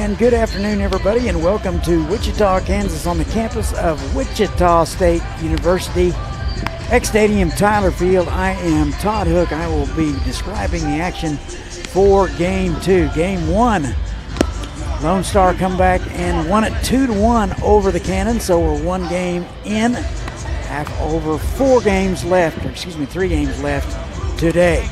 And good afternoon, everybody, and welcome to Wichita, Kansas, on the campus of Wichita State University. X-Stadium, Tyler Field. I am Todd Hook. I will be describing the action for Game 2. Game 1, Lone Star come back and won it 2-1 over the Cannon, so we're one game in. Over 3 games left today.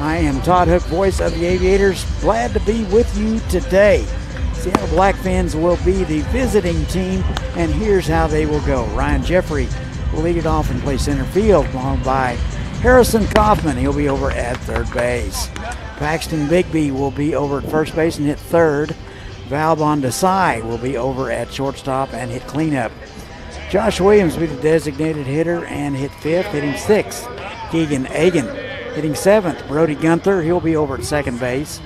I am Todd Hook, voice of the Aviators. Glad to be with you today. Seattle Blackfins will be the visiting team, and here's how they will go. Ryan Jeffrey will lead it off and play center field, followed by Harrison Kaufman. He'll be over at third base. Paxton Bigby will be over at first base and hit third. Valbon Desai will be over at shortstop and hit cleanup. Josh Williams will be the designated hitter and hit fifth, hitting sixth. Keegan Egan hitting seventh. Brody Gunther, he'll be over at second base.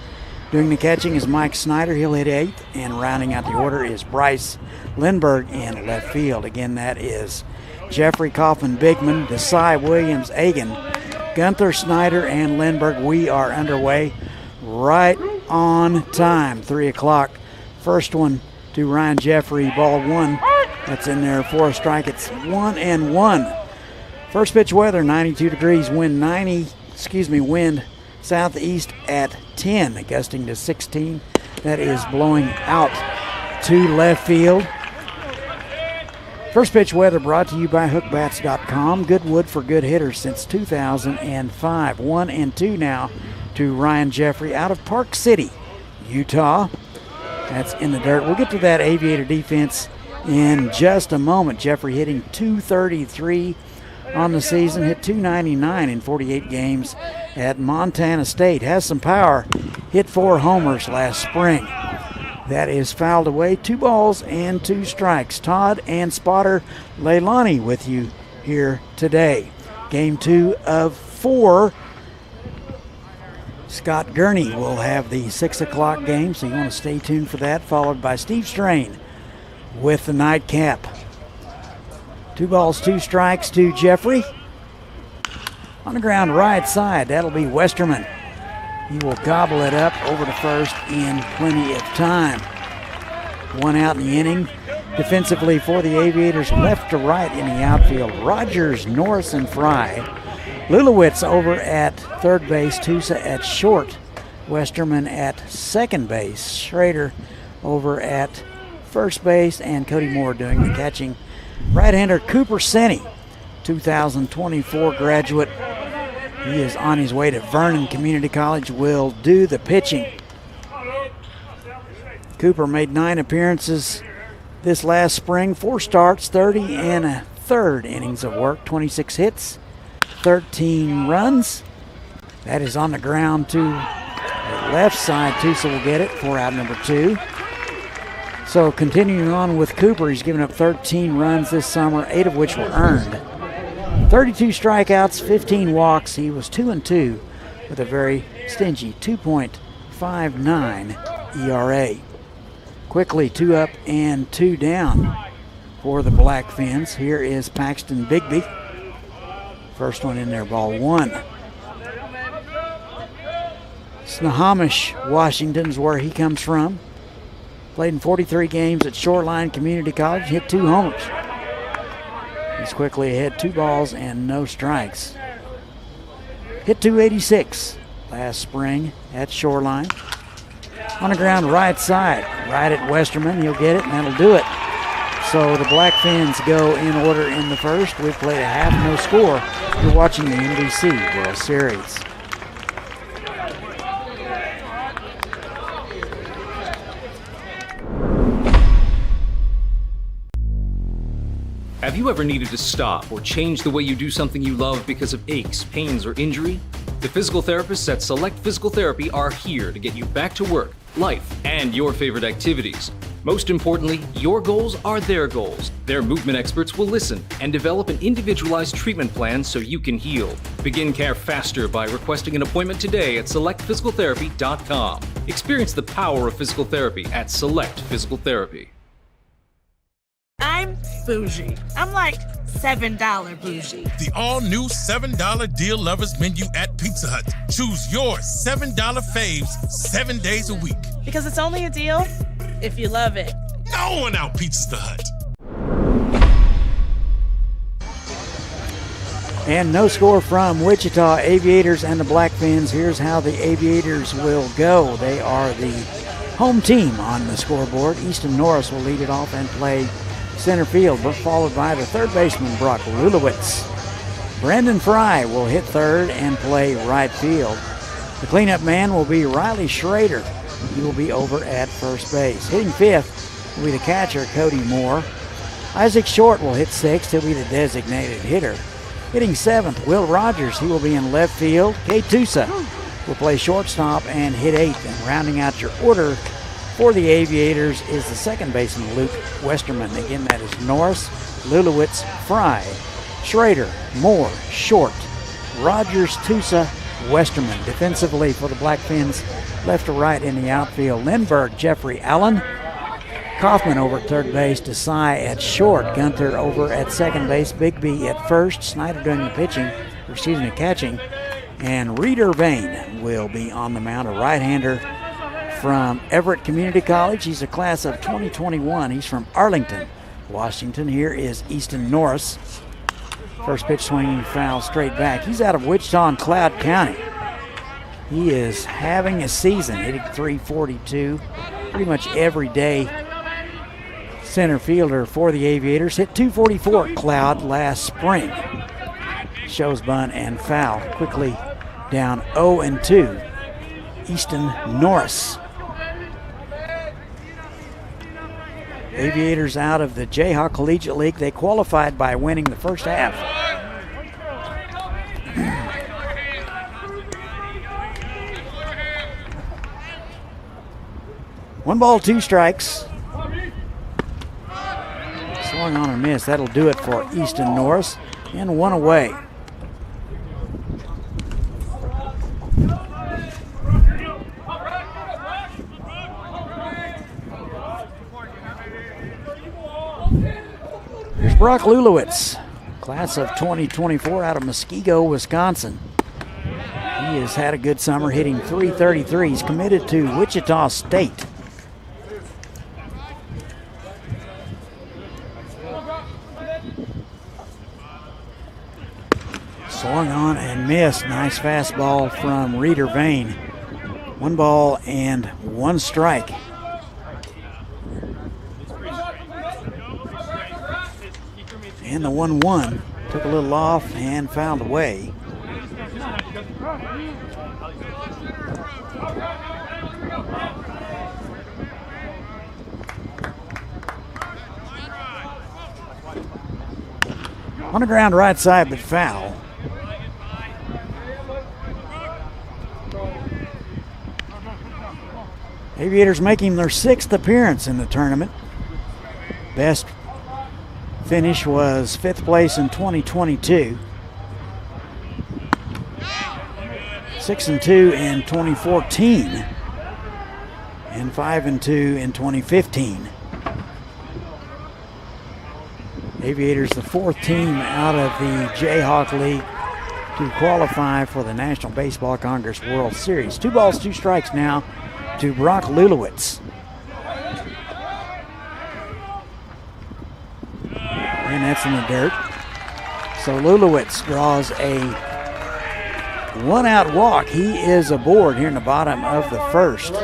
Doing the catching is Mike Snyder. He'll hit eighth. And rounding out the order is Bryce Lindbergh in left field. Again, that is Jeffrey, Kaufman, Bigman, Desai, Williams, Egan, Gunther, Snyder, and Lindbergh. We are underway right on time. 3 o'clock. First one to Ryan Jeffrey. Ball one. That's in there for a strike. It's 1-1. First pitch weather, 92 degrees. Wind southeast at 10, gusting to 16. That is blowing out to left field. First pitch weather brought to you by hookbats.com. Good wood for good hitters since 2005. 1-2 now to Ryan Jeffrey out of Park City, Utah. That's in the dirt. We'll get to that Aviator defense in just a moment. Jeffrey hitting .233 on the season, hit .299 in 48 games at Montana State. Has some power, hit 4 homers last spring. That is fouled away. 2 balls and 2 strikes. Todd and spotter Leilani with you here today. Game 2 of 4. Scott Gurney will have the 6 o'clock game, so you want to stay tuned for that, followed by Steve Strain with the nightcap. 2 balls, 2 strikes to Jeffrey. On the ground right side, that'll be Westerman. He will gobble it up over to first in plenty of time. 1 out in the inning. Defensively for the Aviators, left to right in the outfield, Rogers, Norris, and Fry. Lulowitz over at third base, Tusa at short, Westerman at second base, Schrader over at first base, and Cody Moore doing the catching. Right-hander Cooper Senni, 2024 graduate. He is on his way to Vernon Community College, will do the pitching. Cooper made 9 appearances this last spring, 4 starts, 30 1/3 innings of work, 26 hits, 13 runs. That is on the ground to the left side. Tusa will get it for out number 2. So continuing on with Cooper, he's given up 13 runs this summer, 8 of which were earned. 32 strikeouts, 15 walks. He was 2-2 with a very stingy 2.59 ERA. Quickly 2 up and 2 down for the Blackfins. Here is Paxton Bigby. First one in there, ball 1. Snohomish, Washington is where he comes from. Played in 43 games at Shoreline Community College, hit 2 homers. He's quickly ahead, 2 balls and no strikes. Hit .286 last spring at Shoreline. On the ground right side, right at Westerman, he'll get it and that'll do it. So the Blackfins go in order in the first. We've played a half no score. You're watching the NBC World Series. Have you ever needed to stop or change the way you do something you love because of aches, pains, or injury? The physical therapists at Select Physical Therapy are here to get you back to work, life, and your favorite activities. Most importantly, your goals are their goals. Their movement experts will listen and develop an individualized treatment plan so you can heal. Begin care faster by requesting an appointment today at selectphysicaltherapy.com. Experience the power of physical therapy at Select Physical Therapy. I'm bougie. I'm like $7 bougie. The all-new $7 deal lovers menu at Pizza Hut. Choose your $7 faves 7 days a week. Because it's only a deal if you love it. No one out-pizzas the Hut. And no score from Wichita Aviators and the Blackfins. Here's how the Aviators will go. They are the home team on the scoreboard. Easton Norris will lead it off and play center field, but followed by the third baseman, Brock Lulowitz. Brendan Fry will hit third and play right field. The cleanup man will be Riley Schrader. He will be over at first base. Hitting fifth will be the catcher, Cody Moore. Isaac Short will hit sixth. He'll be the designated hitter. Hitting seventh, Will Rogers. He will be in left field. Kay Tusa will play shortstop and hit eighth. And rounding out your order for the Aviators is the second baseman, Luke Westerman. Again, that is Norris, Lulowitz, Fry, Schrader, Moore, Short, Rogers, Tusa, Westerman. Defensively for the Blackfins, left to right in the outfield, Lindbergh, Jeffrey Allen, Kaufman over at third base, Desai at short, Gunther over at second base, Bigby at first, Snyder doing the catching, and Reeder Vane will be on the mound, a right-hander from Everett Community College. He's a class of 2021. He's from Arlington, Washington. Here is Easton Norris. First pitch swinging foul straight back. He's out of Wichita and Cloud County. He is having a season, hitting .342 pretty much every day. Center fielder for the Aviators. Hit .244 at Cloud last spring. Shows bunt and foul. Quickly down 0-2. Easton Norris. Aviators out of the Jayhawk Collegiate League. They qualified by winning the first half. One ball, two strikes. Swung on and miss. That'll do it for Easton Norris. And one away. Here's Brock Lulowitz, class of 2024 out of Muskego, Wisconsin. He has had a good summer, hitting .333. He's committed to Wichita State. Swung on and missed. Nice fastball from Reeder Vane. One ball and one strike. And the 1-1 took a little off and fouled away. On the ground right side, but foul. Aviators making their sixth appearance in the tournament. Best finish was fifth place in 2022. 6-2 in 2014. And 5-2 in 2015. Aviators, the fourth team out of the Jayhawk League to qualify for the National Baseball Congress World Series. 2 balls, 2 strikes now to Brock Lulowitz. And that's in the dirt. So Lulowitz draws a 1-out walk. He is aboard here in the bottom of the first.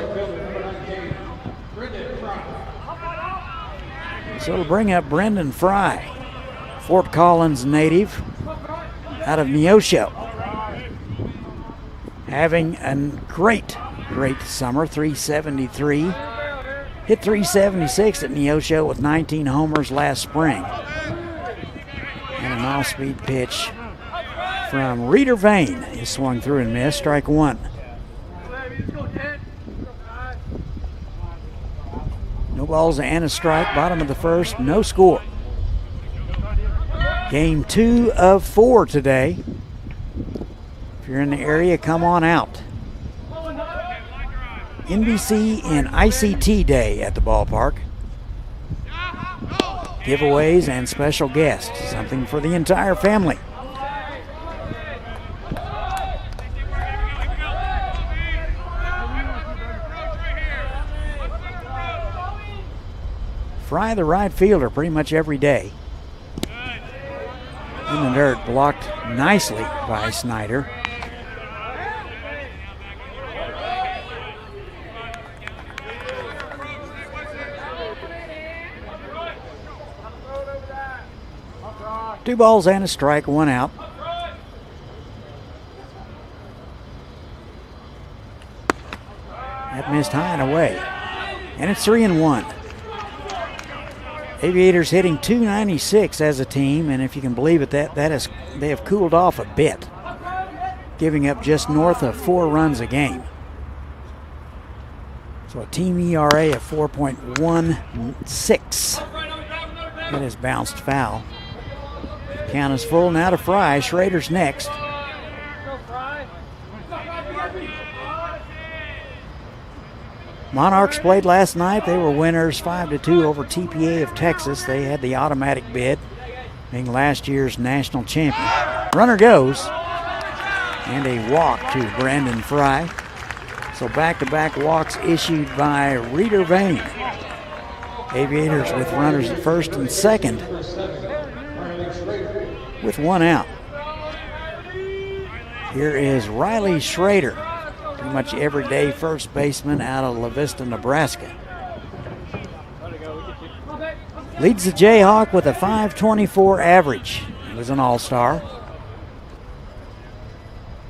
So it'll bring up Brendan Fry, Fort Collins native out of Neosho. Having a great summer, .373. Hit .376 at Neosho with 19 homers last spring. And an off-speed pitch from Reeder Vane is swung through and missed. Strike one. No balls and a strike. Bottom of the first. No score. Game 2 of 4 today. If you're in the area, come on out. NBC and ICT Day at the ballpark. Giveaways and special guests. Something for the entire family. Fry, the right fielder, pretty much every day. In the dirt, blocked nicely by Snyder. Two balls and a strike, one out. That missed high and away. And it's 3-1. Aviators hitting .296 as a team, and if you can believe it, they have cooled off a bit, giving up just north of 4 runs a game. So a team ERA of 4.16. That is bounced foul. Count is full now to Fry. Schrader's next. Monarchs played last night. They were winners 5-2 over TPA of Texas. They had the automatic bid, being last year's national champion. Runner goes, and a walk to Brandon Fry. So back-to-back walks issued by Reeder Vane. Aviators with runners at first and second, with one out. Here is Riley Schrader, pretty much everyday first baseman out of La Vista, Nebraska. Leads the Jayhawk with a .524 average. He was an all-star.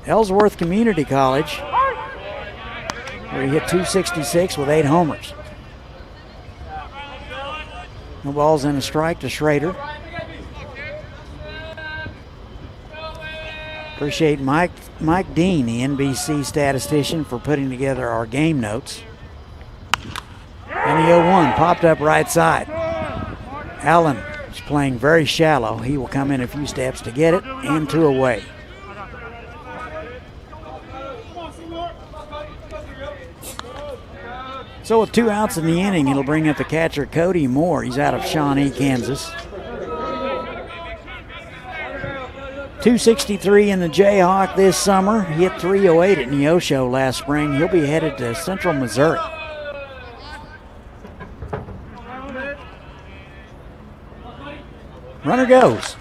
Ellsworth Community College, where he hit .266 with 8 homers. No balls and a strike to Schrader. Appreciate Mike Dean, the NBC statistician, for putting together our game notes. And the 0-1 popped up right side. Allen is playing very shallow. He will come in a few steps to get it, and 2 away. So with 2 outs in the inning, it'll bring up the catcher Cody Moore. He's out of Shawnee, Kansas. .263 in the Jayhawk this summer. He hit .308 at Neosho last spring. He'll be headed to Central Missouri. Runner goes.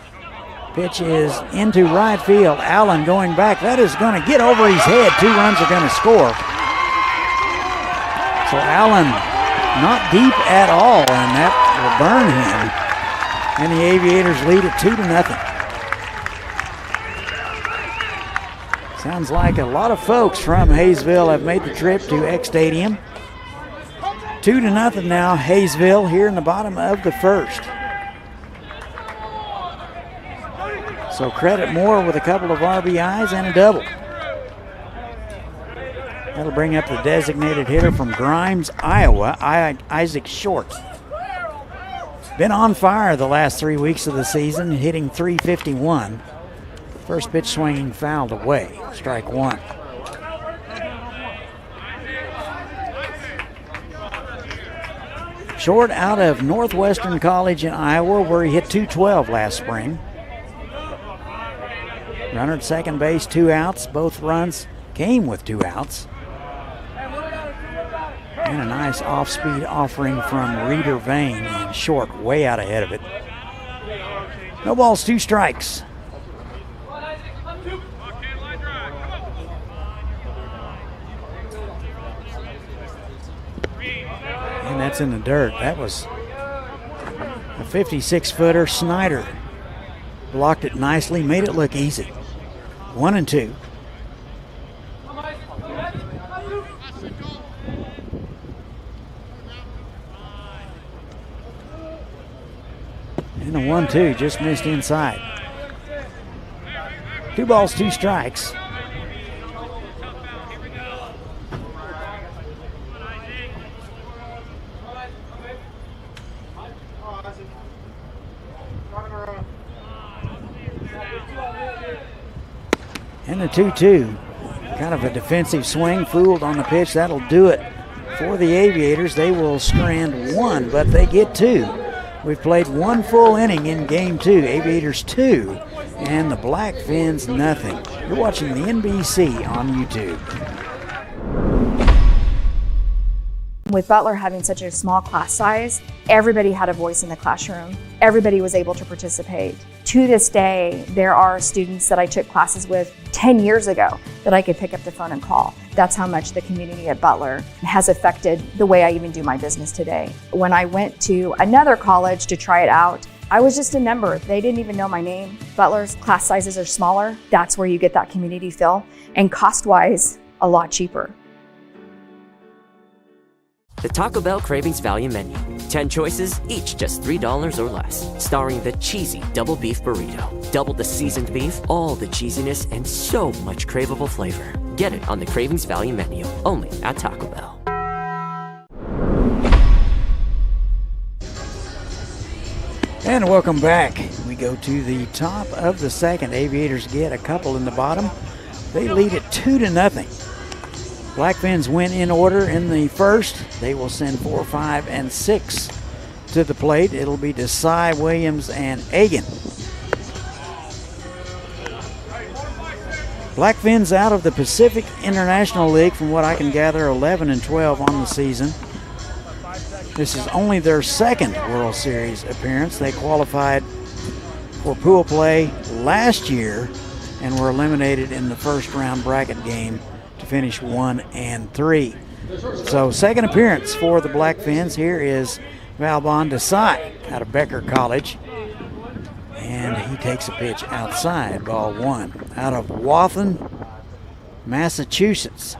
Pitch is into right field. Allen going back. That is going to get over his head. 2 runs are going to score. So Allen not deep at all, and that will burn him. And the Aviators lead it 2-0. Sounds like a lot of folks from Haysville have made the trip to Eck Stadium. 2-0 now, Haysville, here in the bottom of the first. So credit Moore with a couple of RBIs and a double. That'll bring up the designated hitter from Grimes, Iowa, Isaac Short. Been on fire the last 3 weeks of the season, hitting .351. First pitch swinging fouled away, strike 1. Short out of Northwestern College in Iowa, where he hit .212 last spring. Runner at second base, 2 outs. Both runs came with 2 outs. And a nice off-speed offering from Reeder Vane, and Short way out ahead of it. No balls, 2 strikes. And that's in the dirt. That was a 56-footer. Snyder blocked it nicely, made it look easy. 1-2. And a 1-2 just missed inside. 2 balls, 2 strikes. And a 2-2. Kind of a defensive swing, fooled on the pitch. That'll do it for the Aviators. They will strand 1, but they get 2. We've played 1 full inning in game 2. Aviators 2, and the Blackfins nothing. You're watching the NBC on YouTube. With Butler having such a small class size, everybody had a voice in the classroom. Everybody was able to participate. To this day, there are students that I took classes with 10 years ago that I could pick up the phone and call. That's how much the community at Butler has affected the way I even do my business today. When I went to another college to try it out, I was just a number. They didn't even know my name. Butler's class sizes are smaller. That's where you get that community feel. And cost-wise, a lot cheaper. The Taco Bell Cravings Value Menu. 10 choices, each just $3 or less. Starring the cheesy double beef burrito. Double the seasoned beef, all the cheesiness, and so much craveable flavor. Get it on the Cravings Value Menu, only at Taco Bell. And welcome back. We go to the top of the second. Aviators get a couple in the bottom. They lead it 2-0. Blackfins win in order in the first. They will send 4, 5, and 6 to the plate. It'll be Desai, Williams, and Egan. Blackfins out of the Pacific International League, from what I can gather, 11-12 on the season. This is only their second World Series appearance. They qualified for pool play last year and were eliminated in the first round bracket game to finish 1-3. So second appearance for the Blackfins. Here is Valbon Desai out of Becker College. And he takes a pitch outside, ball one. Out of Wathen, Massachusetts.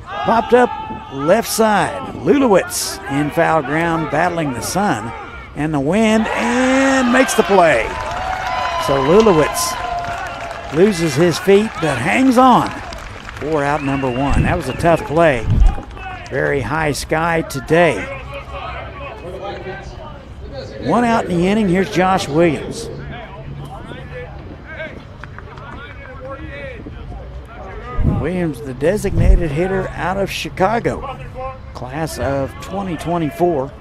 Popped up left side. Lulowitz in foul ground, battling the sun and the wind, and makes the play. So Lulowitz loses his feet, but hangs on for out number one. That was a tough play. Very high sky today. One out in the inning. Here's Josh Williams. Williams, the designated hitter out of Chicago, class of 2024.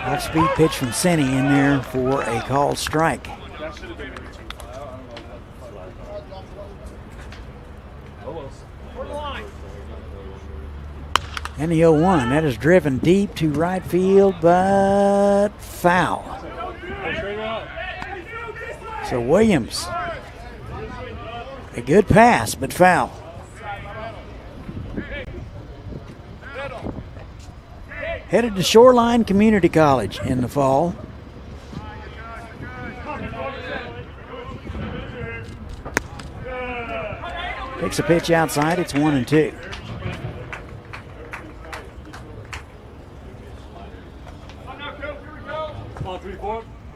Off-speed pitch from Senny in there for a called strike. And the 0-1, that is driven deep to right field, but foul. So Williams, a good pass, but foul. Headed to Shoreline Community College in the fall. Takes a pitch outside, it's 1-2.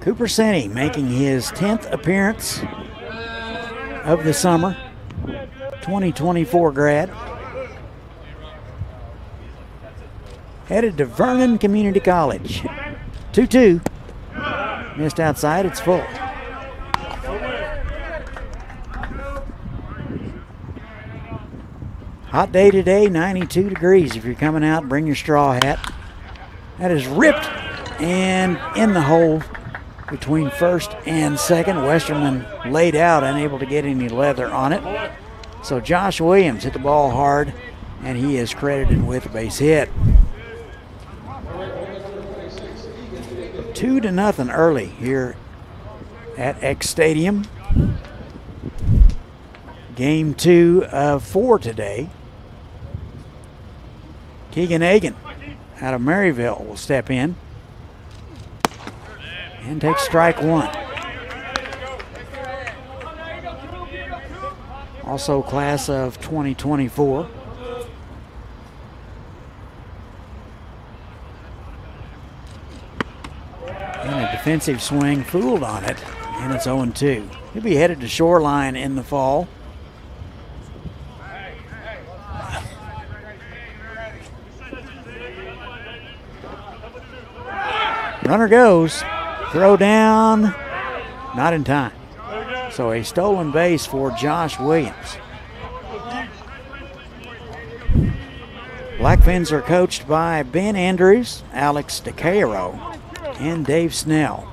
Cooper Senny making his 10th appearance of the summer, 2024 grad. Headed to Vernon Community College. 2-2. Missed outside, it's full. Hot day today, 92 degrees. If you're coming out, bring your straw hat. That is ripped and in the hole between first and second. Westerman laid out, unable to get any leather on it. So Josh Williams hit the ball hard, and he is credited with a base hit. 2-0 early here at X Stadium. Game 2 of 4 today. Keegan Egan out of Maryville will step in and take strike one. Also class of 2024. And a defensive swing, fooled on it, and it's 0-2. He'll be headed to Shoreline in the fall. Runner goes, throw down, not in time. So a stolen base for Josh Williams. Blackfins are coached by Ben Andrews, Alex DeCairo, and Dave Snell.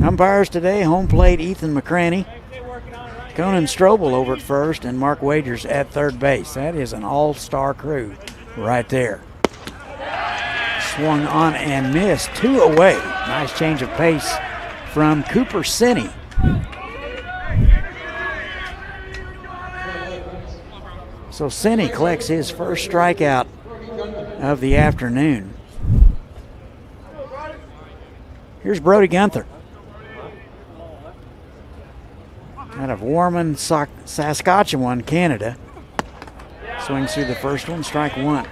Umpires today, home plate Ethan McCraney, Conan Strobel over at first, and Mark Wagers at third base. That is an all-star crew right there. Swung on and missed, 2 away. Nice change of pace from Cooper Sinney. So Sinney collects his first strikeout of the afternoon. Here's Brody Gunther out of Warman, Saskatchewan, Canada. Swings through the first one, strike 1.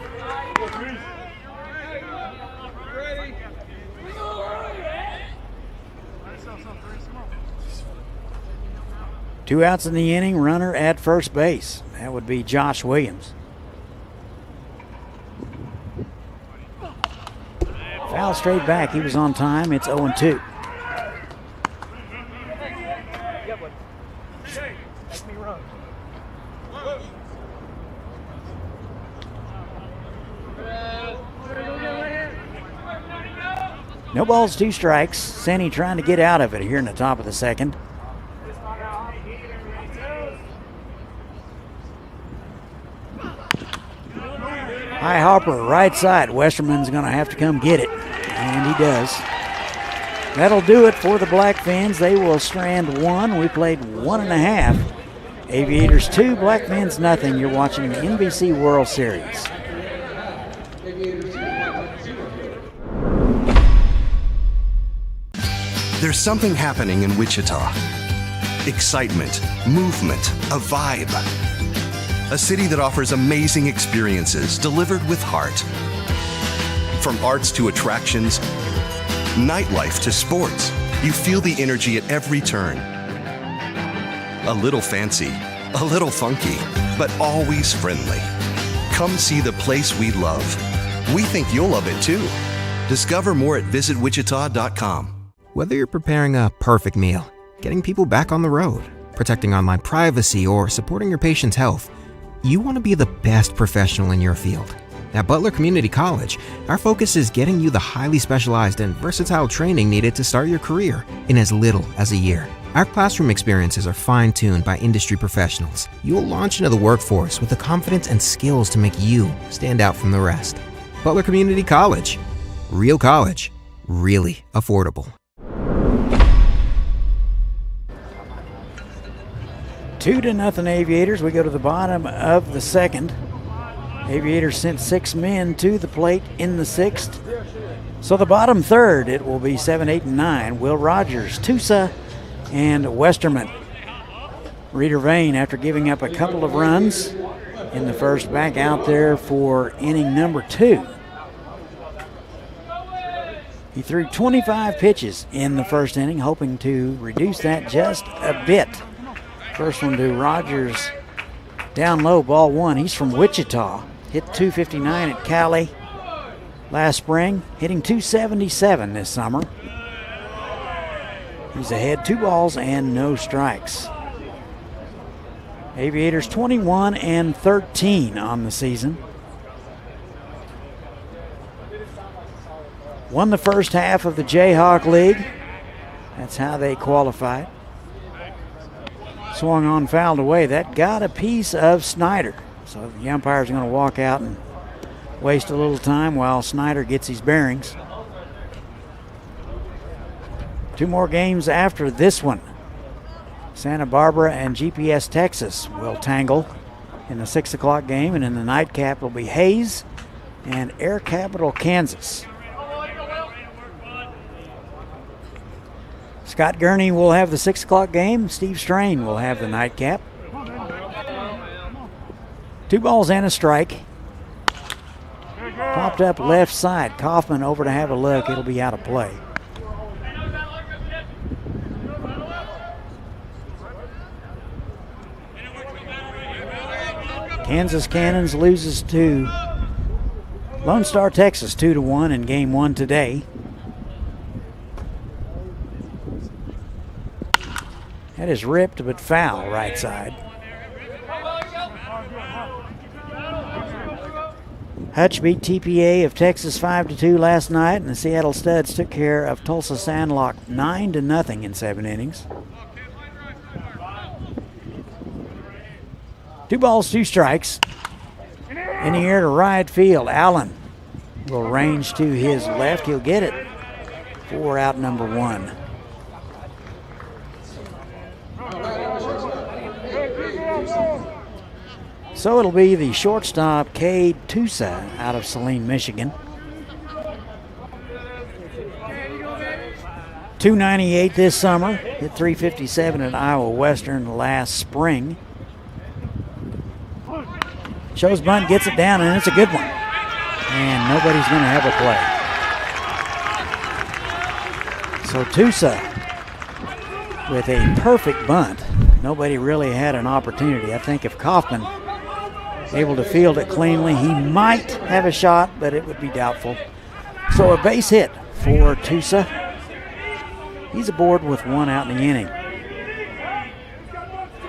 Two outs in the inning, runner at first base. That would be Josh Williams. Foul straight back. He was on time. It's 0-2. No balls, 2 strikes. Senny trying to get out of it here in the top of the second. High hopper, right side. Westerman's going to have to come get it, and he does. That'll do it for the Blackfins. They will strand 1. We played 1.5. Aviators 2, Blackfins nothing. You're watching the NBC World Series. There's something happening in Wichita. Excitement, movement, a vibe. A city that offers amazing experiences delivered with heart. From arts to attractions, nightlife to sports, you feel the energy at every turn. A little fancy, a little funky, but always friendly. Come see the place we love. We think you'll love it too. Discover more at visitwichita.com. Whether you're preparing a perfect meal, getting people back on the road, protecting online privacy, or supporting your patient's health, you want to be the best professional in your field. At Butler Community College, our focus is getting you the highly specialized and versatile training needed to start your career in as little as a year. Our classroom experiences are fine-tuned by industry professionals. You'll launch into the workforce with the confidence and skills to make you stand out from the rest. Butler Community College. Real college. Really affordable. 2-0 Aviators. We go to the bottom of the second. Aviators sent 6 men to the plate in the 6th. So the bottom third, it will be 7, 8, and 9. Will Rogers, Tusa, and Westerman. Reeder Vane, after giving up a couple of runs in the first, back out there for inning number 2. He threw 25 pitches in the first inning, hoping to reduce that just a bit. First one to Rogers, down low, ball 1. He's from Wichita. Hit .259 at Cali last spring, hitting .277 this summer. He's ahead, 2 balls and no strikes. Aviators 21-13 on the season. Won the first half of the Jayhawk League. That's how they qualified. Swung on, fouled away. That got a piece of Snyder. So the umpire's going to walk out and waste a little time while Snyder gets his bearings. 2 more games after this one. Santa Barbara and GPS Texas will tangle in the 6 o'clock game, and in the nightcap will be Hayes and Air Capital Kansas. Scott Gurney will have the 6 o'clock game. Steve Strain will have the nightcap. 2 balls and a strike. Popped up left side. Kaufman over to have a look. It'll be out of play. Kansas Cannons loses to Lone Star, Texas 2-1 in game 1 today. That is ripped but foul right side. Hutch beat TPA of Texas 5-2 last night, and the Seattle Studs took care of Tulsa Sandlock 9-0 in 7 innings. 2 balls, 2 strikes. In the air to right field. Allen will range to his left. He'll get it for out number 1. So it'll be the shortstop, Cade Tusa, out of Saline, Michigan. .298 this summer. Hit .357 at Iowa Western last spring. Shows bunt, gets it down, and it's a good one. And nobody's going to have a play. So Tusa with a perfect bunt. Nobody really had an opportunity. I think if Kaufman able to field it cleanly, he might have a shot, but it would be doubtful. So a base hit for Tusa. He's aboard with 1 out in the inning.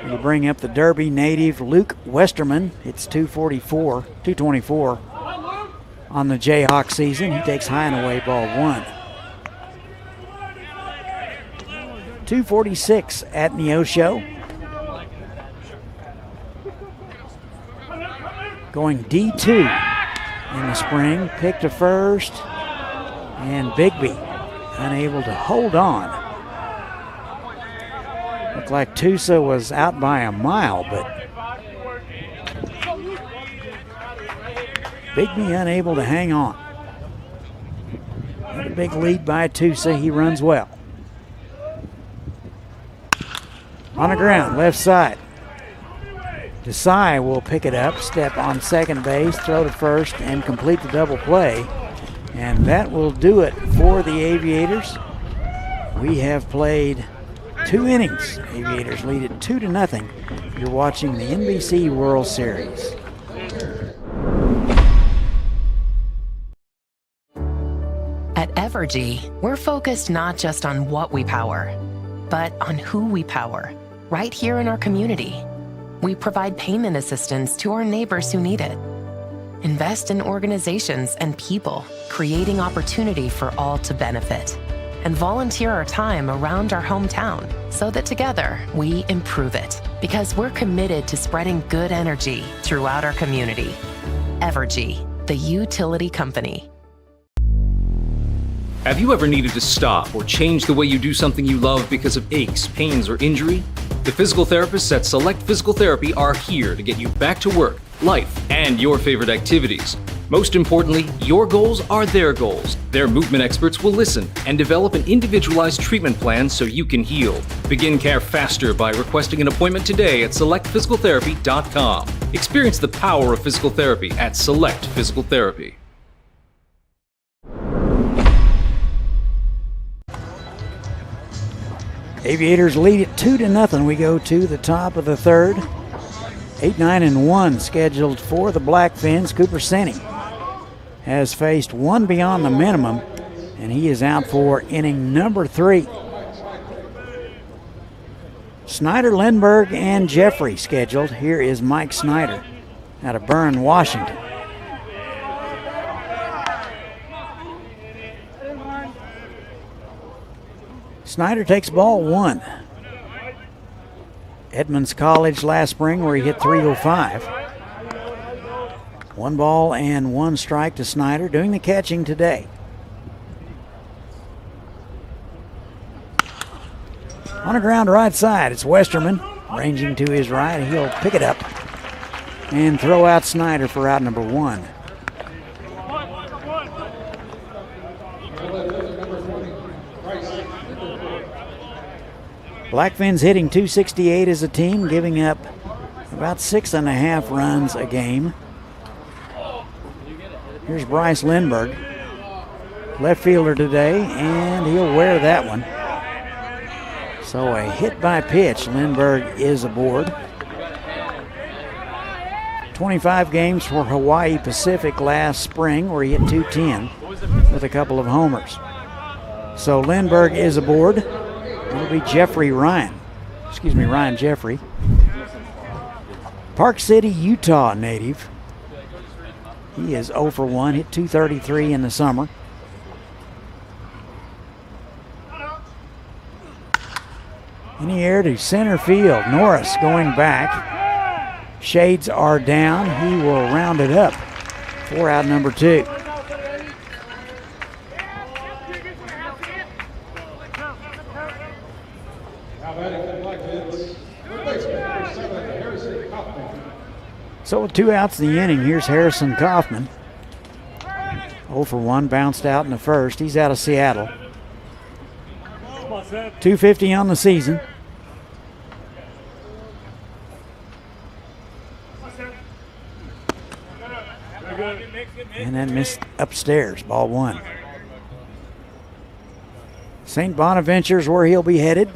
We'll bring up the Derby native Luke Westerman. It's 224 on the Jayhawk season. He takes high and away ball 1. 246 at Neosho. Going D2 in the spring. Pick to first. And Bigby unable to hold on. Looked like Tusa was out by a mile, but Bigby unable to hang on. And a big lead by Tusa. He runs well. On the ground, left side. Desai will pick it up, step on second base, throw to first, and complete the double play. And that will do it for the Aviators. We have played 2 innings. Aviators lead it 2-0. You're watching the NBC World Series. At Evergy, we're focused not just on what we power, but on who we power, right here in our community. We provide payment assistance to our neighbors who need it. Invest in organizations and people, creating opportunity for all to benefit. And volunteer our time around our hometown so that together we improve it. Because we're committed to spreading good energy throughout our community. Evergy, the utility company. Have you ever needed to stop or change the way you do something you love because of aches, pains, or injury? The physical therapists at Select Physical Therapy are here to get you back to work, life, and your favorite activities. Most importantly, your goals are their goals. Their movement experts will listen and develop an individualized treatment plan so you can heal. Begin care faster by requesting an appointment today at selectphysicaltherapy.com. Experience the power of physical therapy at Select Physical Therapy. Aviators lead it 2-0. We go to the top of the third. 8-9-1 scheduled for the Blackfins. Cooper Senni has faced 1 beyond the minimum, and he is out for inning number 3. Snyder, Lindbergh, and Jeffrey scheduled. Here is Mike Snyder out of Burn, Washington. Snyder takes ball 1. Edmonds College last spring where he hit .305. 1 ball and 1 strike to Snyder, doing the catching today. On the ground right side, it's Westerman ranging to his right. He'll pick it up and throw out Snyder for out number 1. Blackfins hitting .268 as a team, giving up about 6.5 runs a game. Here's Bryce Lindbergh, left fielder today, and he'll wear that one. So a hit by pitch. Lindbergh is aboard. 25 games for Hawaii Pacific last spring where he hit .210 with a couple of homers. So Lindbergh is aboard. It'll be Ryan Jeffrey. Park City, Utah native. He is 0 for 1, hit .233 in the summer. In the air to center field. Norris going back. Shades are down. He will round it up. 4 out, number 2. So with 2 outs in the inning, here's Harrison Kaufman. 0 for 1, bounced out in the first. He's out of Seattle. 250 on the season. And then missed upstairs, ball 1. St. Bonaventure's where he'll be headed.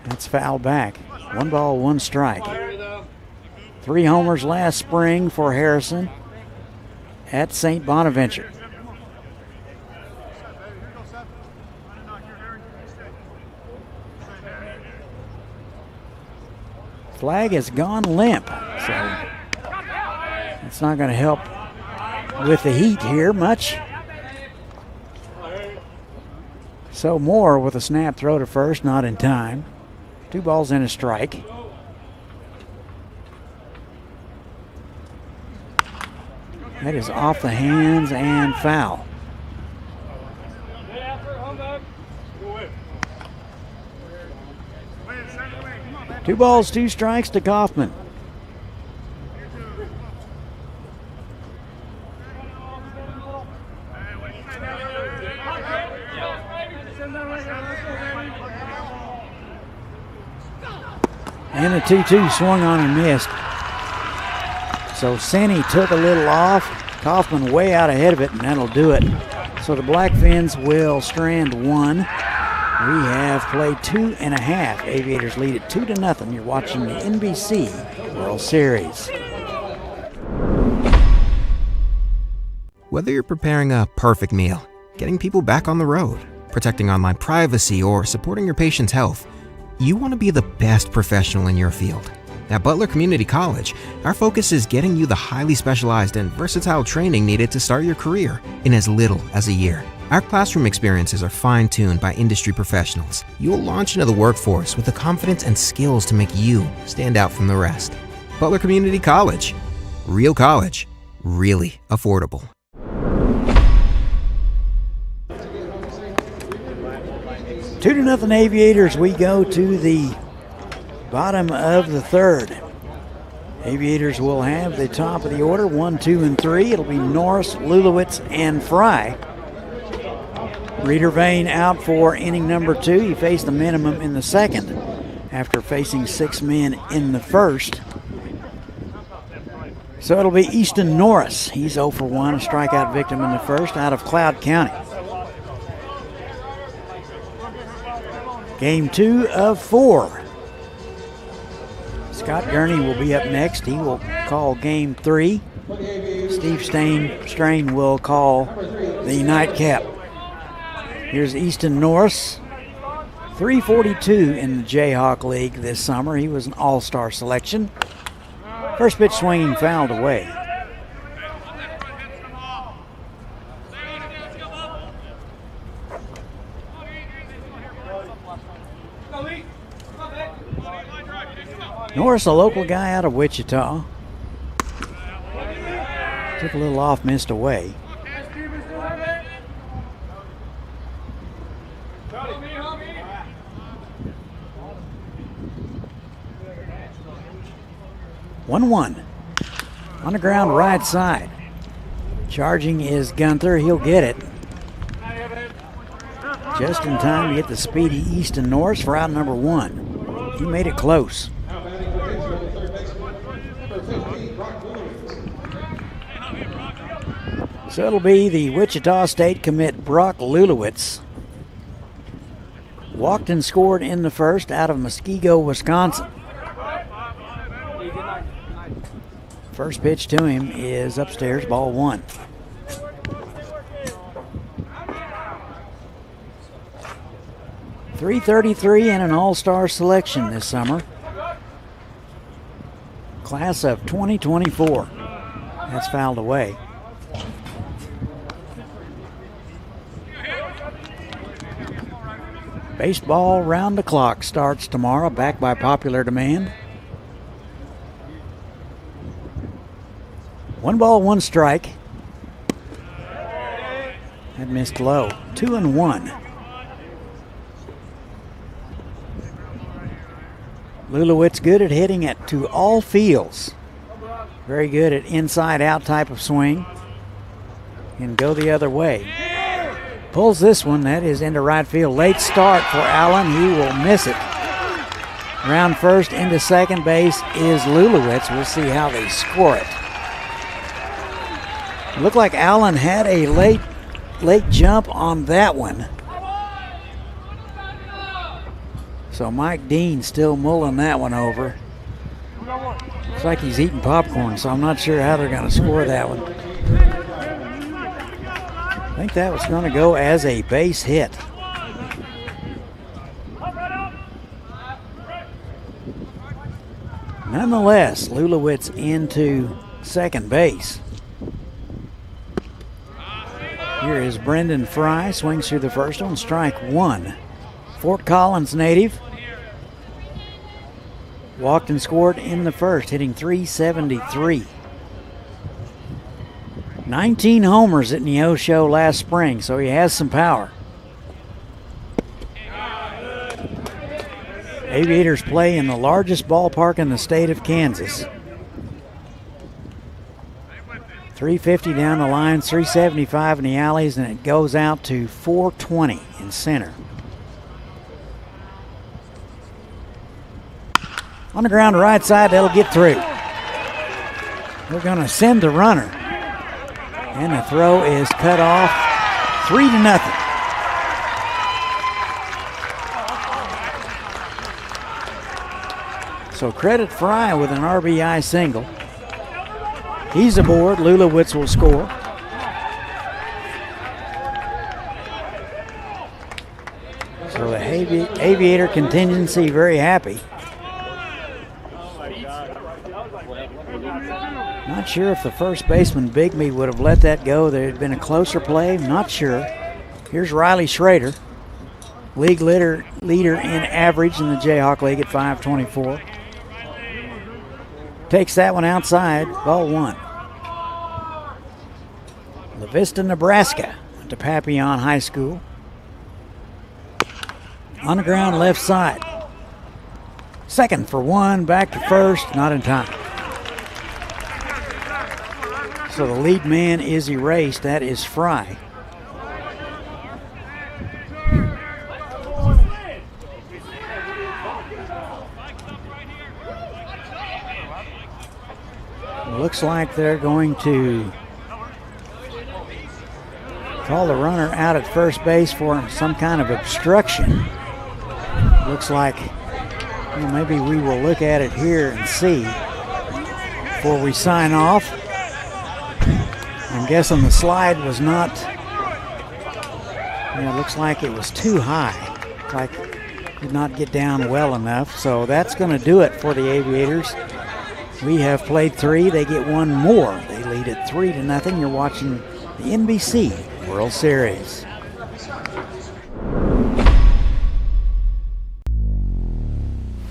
That's foul back. 1 ball, 1 strike. 3 homers last spring for Harrison at St. Bonaventure. Flag has gone limp, so it's not going to help with the heat here much. So Moore with a snap throw to first, not in time. 2 balls and a strike. That is off the hands and foul. Two balls, 2 strikes to Kaufman. And the 2-2 swung on and missed. So Senny took a little off. Kaufman way out ahead of it, and that'll do it. So the Blackfins will strand 1. We have played 2.5. Aviators lead it 2-0. You're watching the NBC World Series. Whether you're preparing a perfect meal, getting people back on the road, protecting online privacy, or supporting your patient's health, you want to be the best professional in your field. At Butler Community College, our focus is getting you the highly specialized and versatile training needed to start your career in as little as a year. Our classroom experiences are fine-tuned by industry professionals. You will launch into the workforce with the confidence and skills to make you stand out from the rest. Butler Community College. Real college. Really affordable. Two to nothing Aviators. We go to the bottom of the third. Aviators will have the top of the order, 1, 2, and 3. It'll be Norris, Lulowitz, and Fry. Reeder Vane out for inning number 2. He faced the minimum in the second after facing 6 men in the first. So it'll be Easton Norris. He's 0 for 1, a strikeout victim in the first out of Cloud County. Game 2 of 4. Scott Gurney will be up next. He will call game 3. Steve Strain will call the nightcap. Here's Easton Norris, 342 in the Jayhawk League this summer. He was an all-star selection. First pitch swinging, fouled away. Norris, a local guy out of Wichita. Took a little off, missed away. One on the ground, right side. Charging is Gunther. He'll get it. Just in time to get the speedy Easton Norris for out number 1. He made it close. So it'll be the Wichita State commit Brock Lulowitz. Walked and scored in the first out of Muskego, Wisconsin. First pitch to him is upstairs, ball 1. .333 and an all-star selection this summer. class of 2024. That's fouled away. Baseball round the clock starts tomorrow, back by popular demand. 1 ball, 1 strike. That missed low. 2-1. Lulowitz good at hitting it to all fields. Very good at inside-out type of swing. And go the other way. Pulls this one. That is into right field. Late start for Allen. He will miss it. Round first into second base is Lulowitz. We'll see how they score it. Looked like Allen had a late jump on that one. So Mike Dean still mulling that one over. Looks like he's eating popcorn, so I'm not sure how they're going to score that one. I think that was going to go as a base hit. Nonetheless, Lulowitz into second base. Here is Brendan Fry, swings through the first one, strike 1. Fort Collins native. Walked and scored in the first, hitting .373. 19 homers at Neo Show last spring, so he has some power. Aviators play in the largest ballpark in the state of Kansas. 350 down the lines, 375 in the alleys, and it goes out to 420 in center. On the ground right side, that'll get through. We're going to send the runner. And the throw is cut off, 3-0. So credit Fry with an RBI single. He's aboard. Lulowitz will score. So the Aviator contingency very happy. Not sure if the first baseman, Bigby, would have let that go. There had been a closer play. Not sure. Here's Riley Schrader, league leader in average in the Jayhawk League at .524. Takes that one outside, ball 1. La Vista, Nebraska, went to Papillon High School. On the ground, left side. Second for 1, back to first, not in time. So the lead man is erased. That is Fry. Looks like they're going to call the runner out at first base for some kind of obstruction. Looks like, well, maybe we will look at it here and see before we sign off. I'm guessing the slide was not, it looks like it was too high. Like did not get down well enough. So that's going to do it for the Aviators. We have played 3. They get 1 more. They lead it 3-0. You're watching the NBC World Series.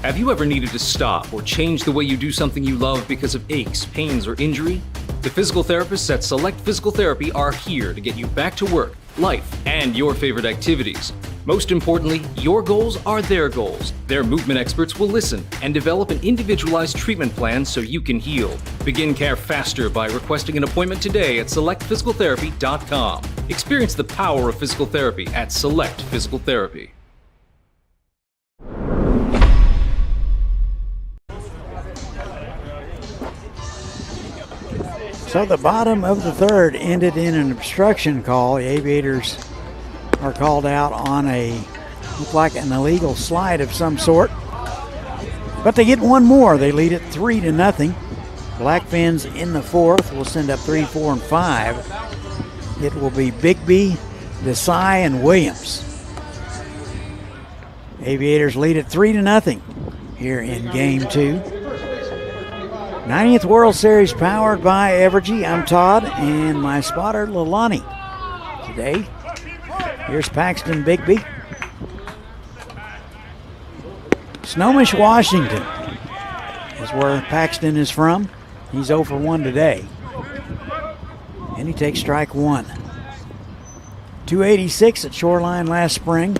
Have you ever needed to stop or change the way you do something you love because of aches, pains, or injury? The physical therapists at Select Physical Therapy are here to get you back to work, life, and your favorite activities. Most importantly, your goals are their goals. Their movement experts will listen and develop an individualized treatment plan so you can heal. Begin care faster by requesting an appointment today at selectphysicaltherapy.com. Experience the power of physical therapy at Select Physical Therapy. So the bottom of the third ended in an obstruction call. The Aviators are called out on look like an illegal slide of some sort. But they get 1 more. They lead it 3-0. Blackfins in the fourth will send up 3, 4, and 5. It will be Bigby, Desai, and Williams. Aviators lead it 3-0 here in game 2. 90th World Series powered by Evergy. I'm Todd and my spotter Leilani. Today, here's Paxton Bigby. Snohomish, Washington is where Paxton is from. He's 0 for 1 today. And he takes strike one. 286 at Shoreline last spring.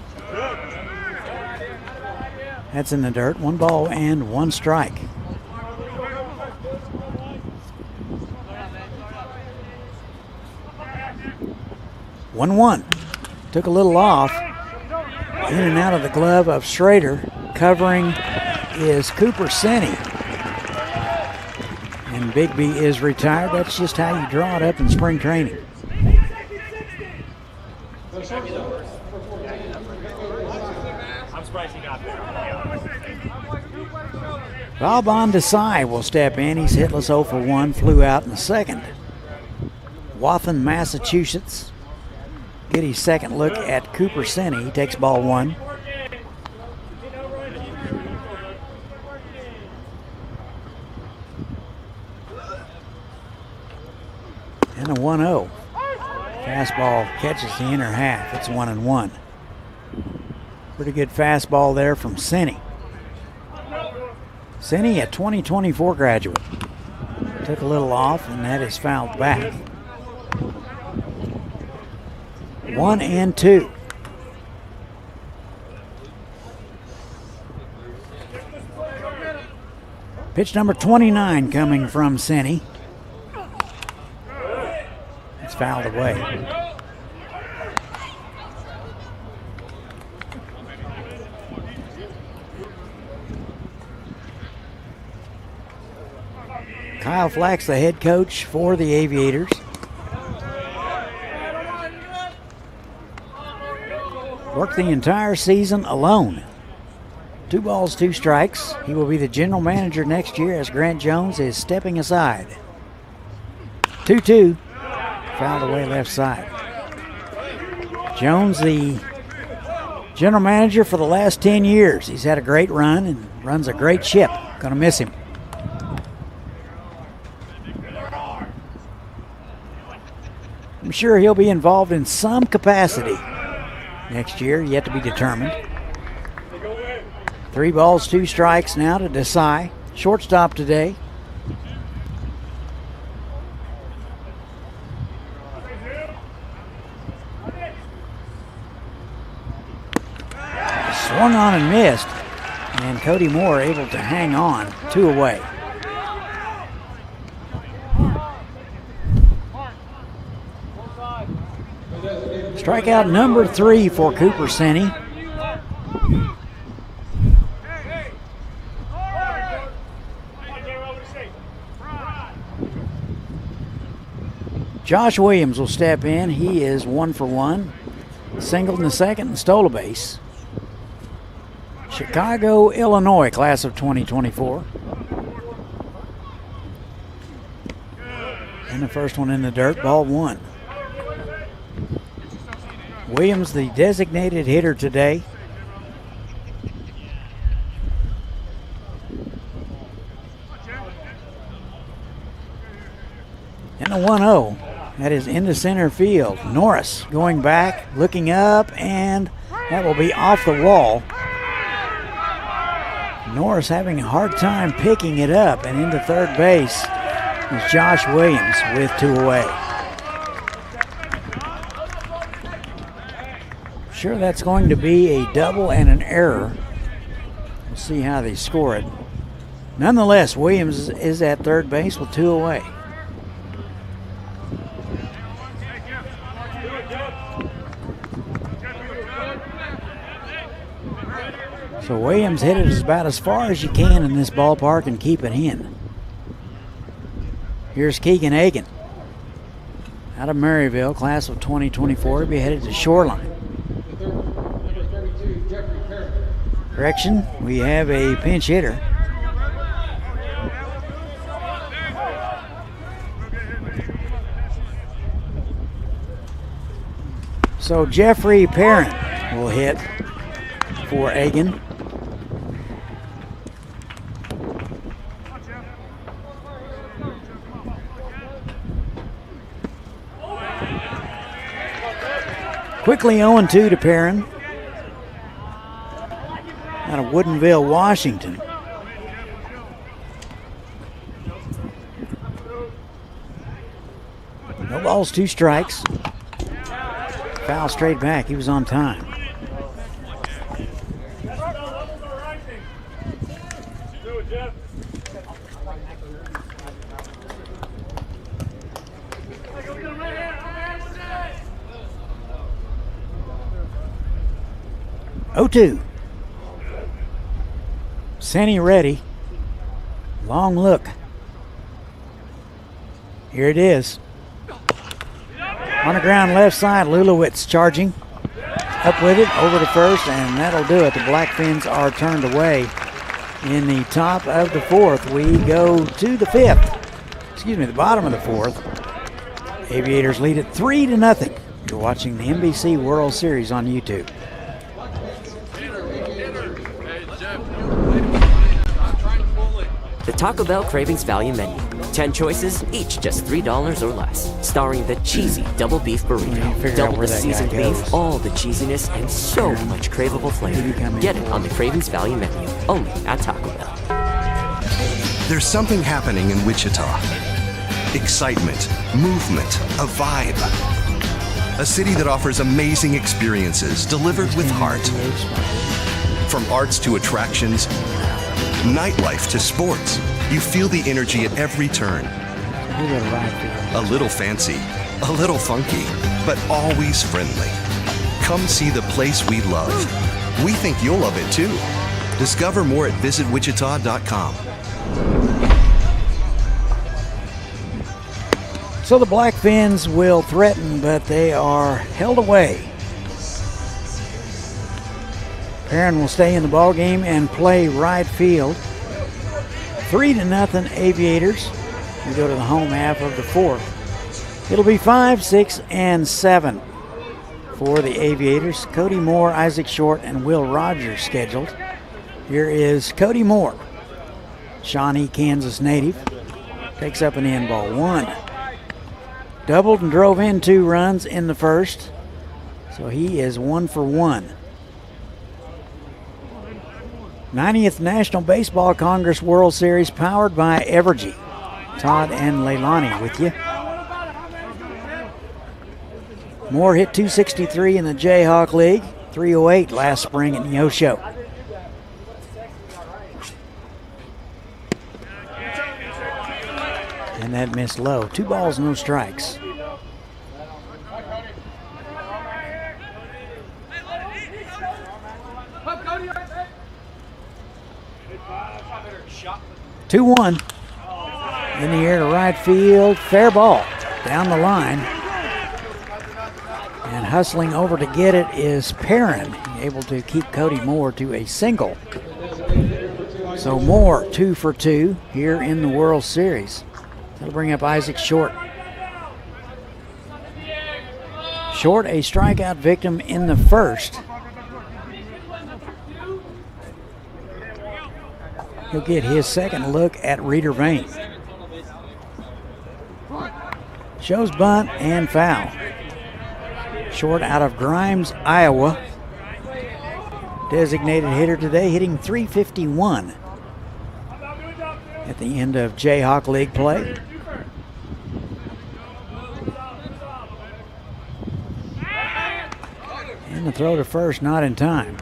That's in the dirt. 1 ball and 1 strike. One. Took a little off. In and out of the glove of Schrader. Covering is Cooper Senni. And Bigby is retired. That's just how you draw it up in spring training. Valbon Desai will step in. He's hitless 0 for 1. Flew out in the second. Wathen, Massachusetts. Get his second look at Cooper Senni. He takes ball 1. And a 1-0. Fastball catches the inner half. It's 1-1. Pretty good fastball there from Senni. Senni, a 2024 graduate. Took a little off, and that is fouled back. 1-2. Pitch number 29 coming from Senni. It's fouled away. Kyle Flax, the head coach for the Aviators. Worked the entire season alone. 2 balls, 2 strikes. He will be the general manager next year as Grant Jones is stepping aside. 2-2. Fouled away left side. Jones, the general manager for the last 10 years. He's had a great run and runs a great ship. Gonna miss him. I'm sure he'll be involved in some capacity next year, yet to be determined. 3 balls, 2 strikes now to Desai. Shortstop today. Swung on and missed. And Cody Moore able to hang on. 2 away. Strikeout number 3 for Cooper Senni. Josh Williams will step in. He is 1 for 1. Singled in the second and stole a base. Chicago, Illinois, class of 2024. And the first one in the dirt, ball 1. Williams, the designated hitter today. And a 1-0. That is into center field. Norris going back, looking up, and that will be off the wall. Norris having a hard time picking it up, and into third base is Josh Williams with 2 away. Sure, that's going to be a double and an error. We'll see how they score it. Nonetheless, Williams is at third base with 2 away. So Williams hit it about as far as you can in this ballpark and keep it in. Here's Keegan Egan out of Maryville, class of 2024, to be headed to Shoreline. Correction, we have a pinch hitter. So Jeffrey Parent will hit for Egan. Quickly 0-2 to Perrin out of Woodinville, Washington. No balls, 2 strikes. Foul straight back. He was on time. O2. Senny ready. Long look. Here it is. On the ground left side, Lulowitz charging. Up with it, over to first, and that'll do it. The Blackfins are turned away in the top of the 4th. We go to the 5th. Excuse me, the bottom of the 4th. Aviators lead it 3-0. You're watching the NBC World Series on YouTube. The Taco Bell Cravings Value Menu. 10 choices, each just $3 or less. Starring the cheesy double beef burrito. Double the seasoned beef, all the cheesiness, and so much craveable flavor. Get it on the Cravings Value Menu, only at Taco Bell. There's something happening in Wichita. Excitement, movement, a vibe. A city that offers amazing experiences delivered with heart. From arts to attractions, nightlife to sports, you feel the energy at every turn. A little fancy, a little funky, but always friendly. Come see the place we love. We think you'll love it too. Discover more at visitwichita.com. So the Blackfins will threaten, but they are held away. Perrin will stay in the ball game and play right field. 3-0 Aviators. We go to the home half of the 4th. It'll be 5, 6, and 7 for the Aviators. Cody Moore, Isaac Short, and Will Rogers scheduled. Here is Cody Moore. Shawnee, Kansas native. Takes up an end ball. 1. Doubled and drove in 2 runs in the first. So he is 1 for 1. 90th National Baseball Congress World Series powered by Evergy. Todd and Leilani with you. Moore hit .263 in the Jayhawk League, .308 last spring at Neosho. And that missed low. 2 balls, no strikes. Two 1 in the air to right field. Fair ball down the line. And hustling over to get it is Perrin, able to keep Cody Moore to a single. So Moore 2 for 2 here in the World Series. That'll bring up Isaac Short. Short, a strikeout victim in the first. He'll get his second look at Reeder Vane. Shows bunt and foul. Short out of Grimes, Iowa. Designated hitter today, hitting .351 at the end of Jayhawk League play. And the throw to first, not in time.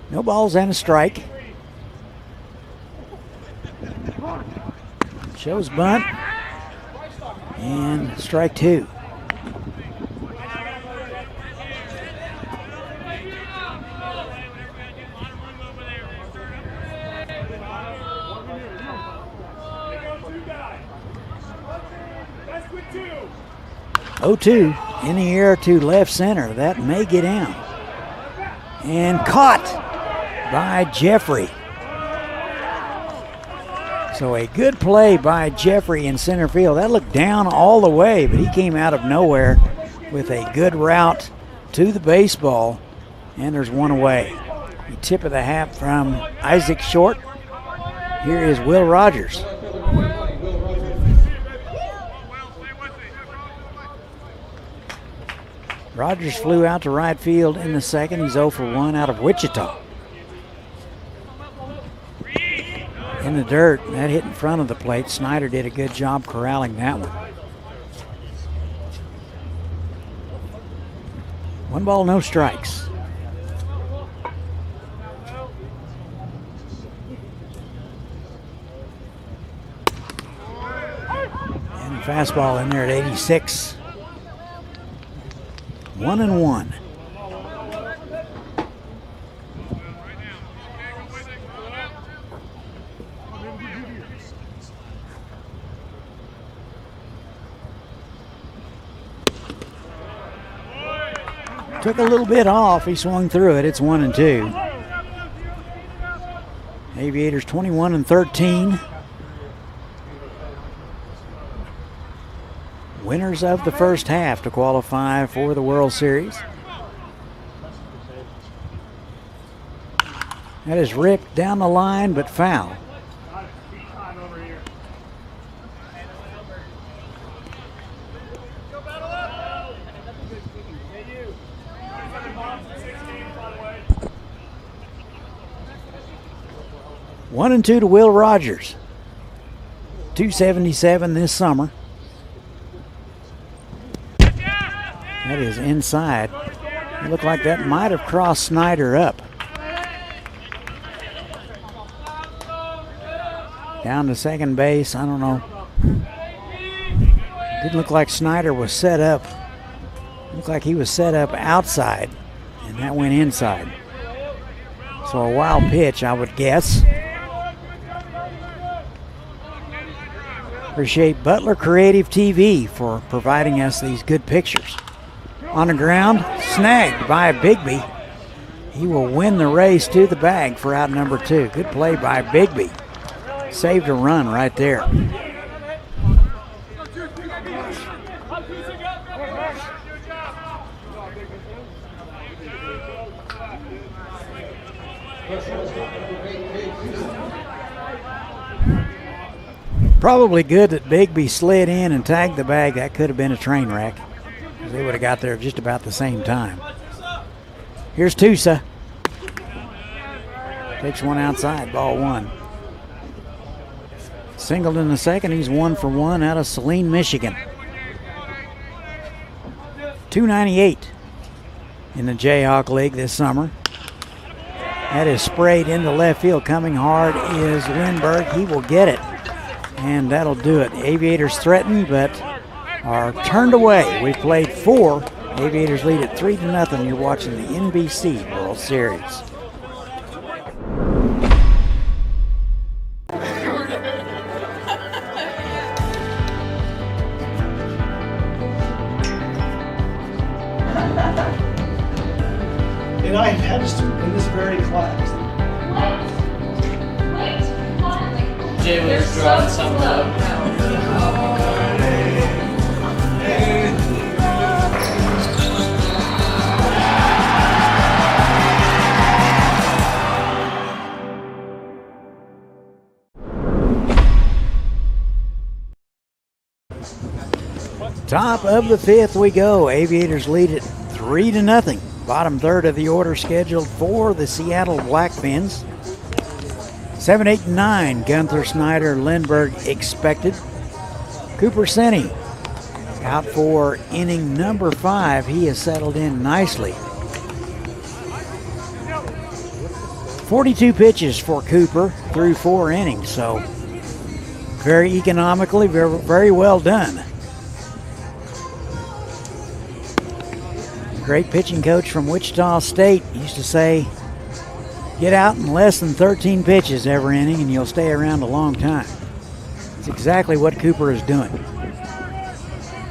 No balls and a strike. Shows bunt. And strike 2. O2 in the air to left center. That may get down. And caught by Jeffrey. So a good play by Jeffrey in center field. That looked down all the way, but he came out of nowhere with a good route to the baseball. And there's 1 away. The tip of the hat from Isaac Short. Here is Will Rogers. Rogers flew out to right field in the second. He's 0 for 1 out of Wichita. In the dirt, that hit in front of the plate. Snyder did a good job corralling that one. 1 ball, no strikes. And fastball in there at 86. 1-1. Took a little bit off. He swung through it. It's 1-2. Aviators 21-13. Winners of the first half to qualify for the World Series. That is ripped down the line, but foul. One and 2 to Will Rogers. 277 this summer. That is inside. It looked like that might have crossed Snyder up. Down to second base. I don't know. Didn't look like Snyder was set up. Looked like he was set up outside, and that went inside. So a wild pitch, I would guess. Appreciate Butler Creative TV for providing us these good pictures. On the ground, snagged by Bigby. He will win the race to the bag for out number 2. Good play by Bigby. Saved a run right there. Probably good that Bigby slid in and tagged the bag. That could have been a train wreck. They would have got there just about the same time. Here's Tusa. Takes one outside, ball 1. Singled in the second. He's 1 for 1 out of Saline, Michigan. 298 in the Jayhawk League this summer. That is sprayed into left field. Coming hard is Lindbergh. He will get it. And that'll do it. Aviators threatened, but are turned away. We've played 4. Aviators lead at 3-0. You're watching the NBC World Series. And I have had a student in this very class. Jay was drawing something up. Top of the 5th we go. Aviators lead at 3-0. Bottom third of the order scheduled for the Seattle Blackfins. 7, 8, 9. Gunther, Snyder, Lindbergh expected. Cooper Senni out for inning number 5. He has settled in nicely. 42 pitches for Cooper through 4 innings, so very economically, very well done. Great pitching coach from Wichita State used to say, get out in less than 13 pitches every inning and you'll stay around a long time. That's exactly what Cooper is doing.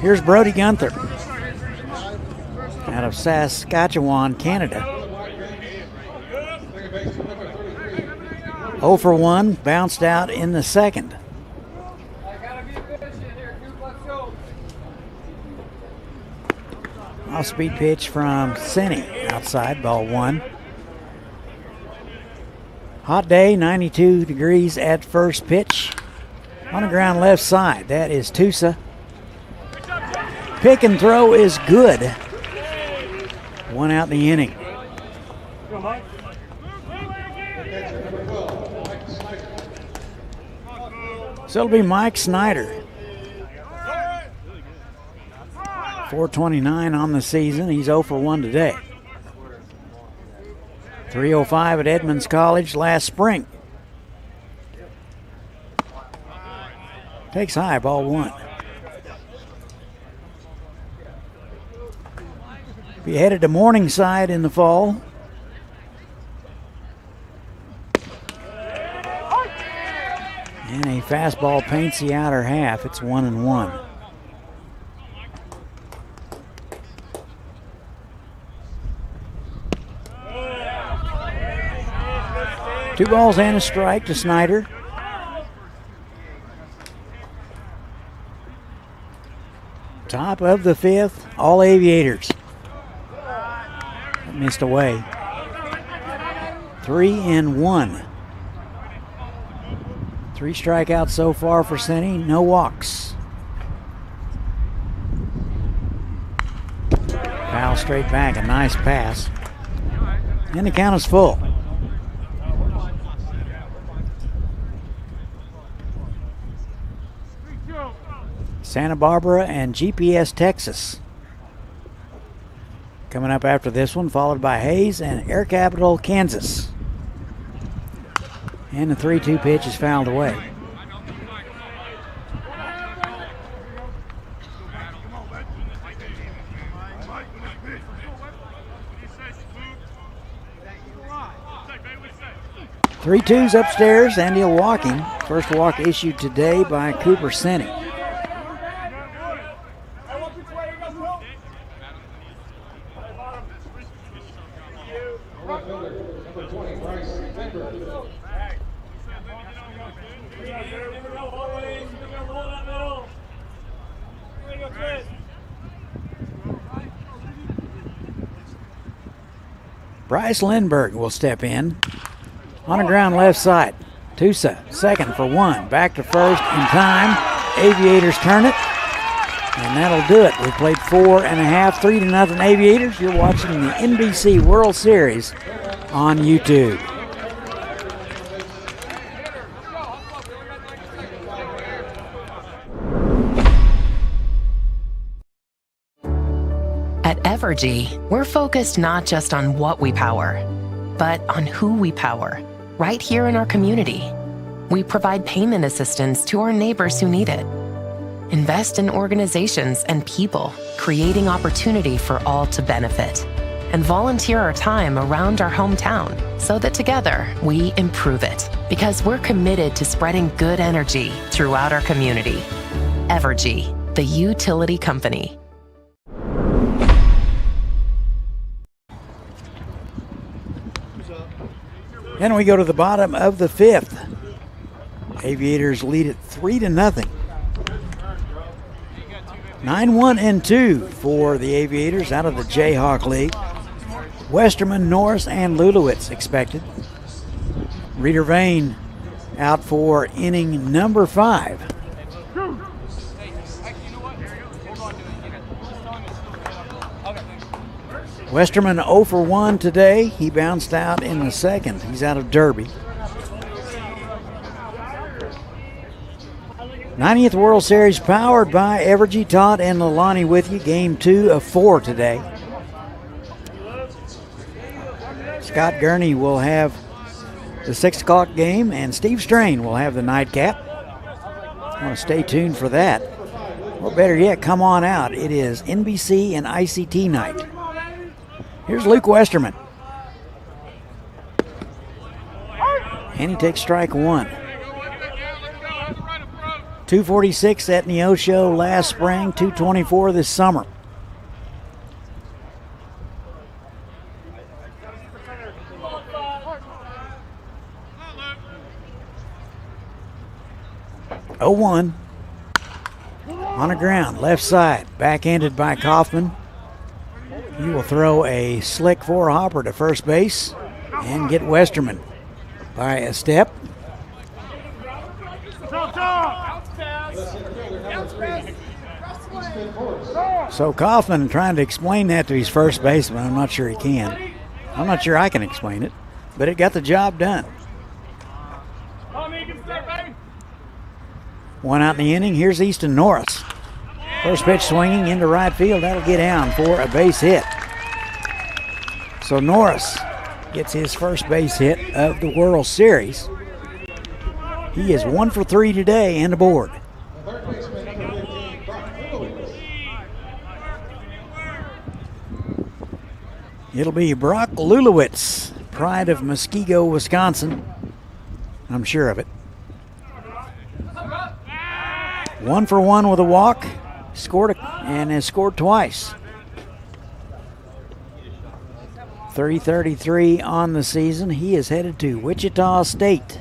Here's Brody Gunther out of Saskatchewan, Canada. 0 for 1, bounced out in the second. Off-speed pitch from Senni outside, ball 1. Hot day, 92 degrees at first pitch. On the ground left side, that is Tusa. Pick and throw is good. One out in the inning. So it'll be Mike Snyder. 429 on the season. He's 0 for 1 today. 305 at Edmonds College last spring. Takes high, ball 1. Be headed to Morningside in the fall. And a fastball paints the outer half. It's 1-1. Two balls and a strike to Snyder. Top of the 5th, all Aviators. Missed away. 3-1. 3 strikeouts so far for Senny, no walks. Foul straight back, a nice pass. And the count is full. Santa Barbara and GPS Texas. Coming up after this one, followed by Hayes and Air Capital Kansas. And the 3-2 pitch is fouled away. Three twos upstairs, and he'll walk him. First walk issued today by Cooper Senny. Bryce Lindbergh will step in. On the ground left side. Tusa, second for 1. Back to first in time. Aviators turn it. And that'll do it. We played 4.5, 3-0 Aviators. You're watching the NBC World Series on YouTube. At Evergy, we're focused not just on what we power, but on who we power, right here in our community. We provide payment assistance to our neighbors who need it. Invest in organizations and people, creating opportunity for all to benefit. And volunteer our time around our hometown so that together we improve it. Because we're committed to spreading good energy throughout our community. Evergy, the utility company. Then we go to the bottom of the 5th. Aviators lead it 3-0. 9-1-2 for the Aviators out of the Jayhawk League. Westerman, Norris, and Lulowitz expected. Reeder Vane out for inning number 5. Westerman 0 for 1 today. He bounced out in the 2nd. He's out of Derby. 90th World Series powered by Evergy, Todd, and Leilani with you. Game 2 of 4 today. Scott Gurney will have the 6 o'clock game, and Steve Strain will have the nightcap. I want to stay tuned for that. Or better yet, come on out. It is NBC and ICT night. Here's Luke Westerman. And he takes strike 1. 246 at Neosho last spring, 224 this summer. Oh, 1 on the ground, left side, backhanded by Kaufman. He will throw a slick 4-hopper to first base and get Westerman by a step. So Kaufman trying to explain that to his first baseman. I'm not sure he can. I'm not sure I can explain it, but it got the job done. One out in the inning. Here's Easton Norris. First pitch swinging into right field. That'll get down for a base hit. So Norris gets his first base hit of the World Series. He is 1 for 3 today and aboard. It'll be Brock Lulowitz, pride of Muskego, Wisconsin. I'm sure of it. 1 for 1 with a walk, and has scored twice. 333 on the season. He is headed to Wichita State.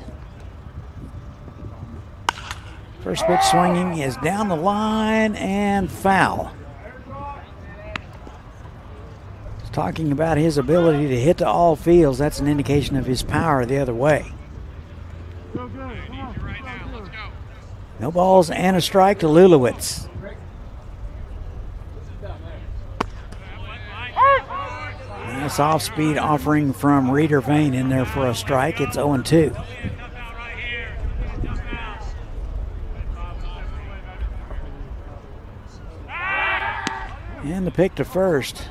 First pitch swinging is down the line and foul. Talking about his ability to hit to all fields, that's an indication of his power the other way. No balls and a strike to Lulowitz. Nice off-speed offering from Reeder Vane in there for a strike. It's 0-2. And the pick to first.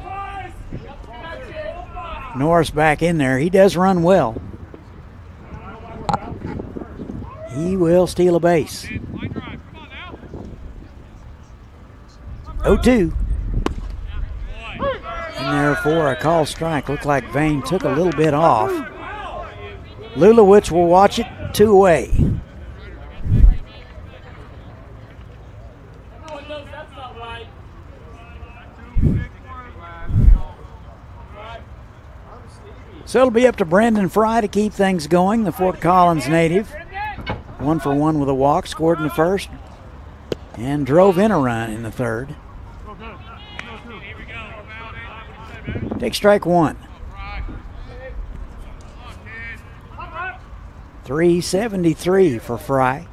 Norris back in there. He does run well. He will steal a base. 0-2. In there for a call strike. Looked like Vane took a little bit off. Lulowitz will watch it. 2 away. So it'll be up to Brendan Fry to keep things going, the Fort Collins native. 1 for 1 with a walk, scored in the first, and drove in a run in the third. Take strike 1. 373 for Fry.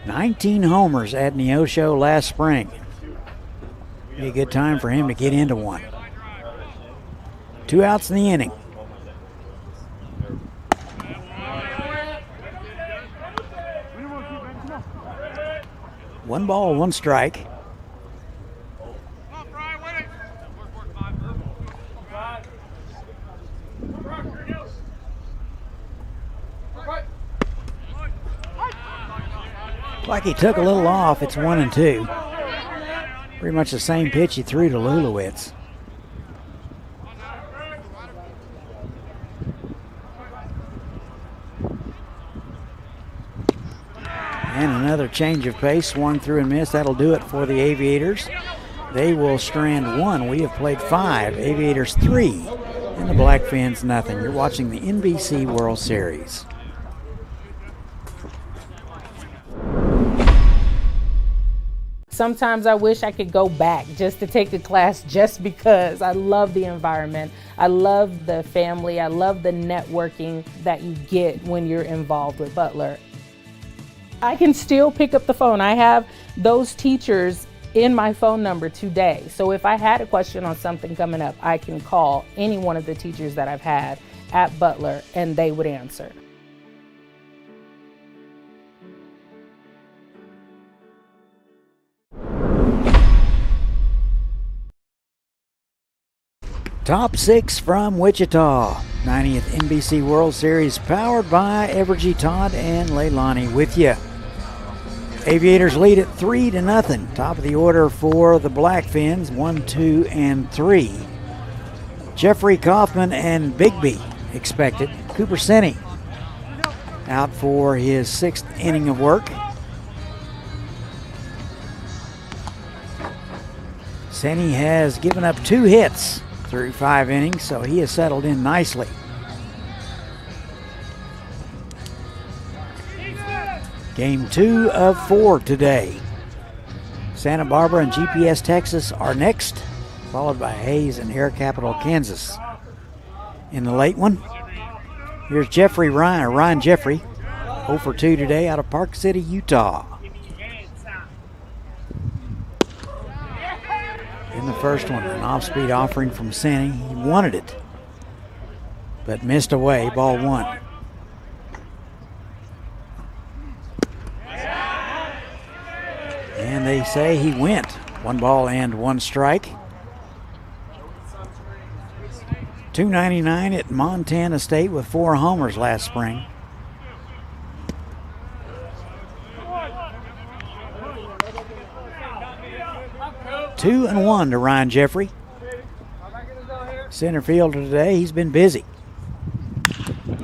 "19 homers at Neosho last spring. Be a good time for him to get into one. 2 outs in the inning. One ball, 1 strike. Like he took a little off. It's 1-2. Pretty much the same pitch he threw to Lulowitz. And another change of pace, swung through and missed. That'll do it for the Aviators. They will strand 1. We have played 5. Aviators 3. And the Blackfins nothing. You're watching the NBC World Series. Sometimes I wish I could go back just to take a class just because I love the environment. I love the family. I love the networking that you get when you're involved with Butler. I can still pick up the phone. I have those teachers in my phone number today. So if I had a question on something coming up, I can call any one of the teachers that I've had at Butler and they would answer. Top 6 from Wichita. 90th NBC World Series powered by Evergy Todd and Leilani with you. Aviators lead at 3-0. Top of the order for the Blackfins, 1, 2, and 3. Jeffrey Kaufman and Bigby expected. Cooper Senni out for his 6th inning of work. Senni has given up 2 hits through 5 innings, so he has settled in nicely. Game 2 of 4 today. Santa Barbara and GPS Texas are next, followed by Hayes and Air Capital Kansas. In the late one, here's Ryan Jeffrey. 0 for 2 today out of Park City, Utah. In the first one, an off-speed offering from Sandy. He wanted it, but missed away. Ball 1. And they say he went. 1 ball and 1 strike. .299 at Montana State with 4 homers last spring. Two and 1 to Ryan Jeffrey. Center fielder today, he's been busy.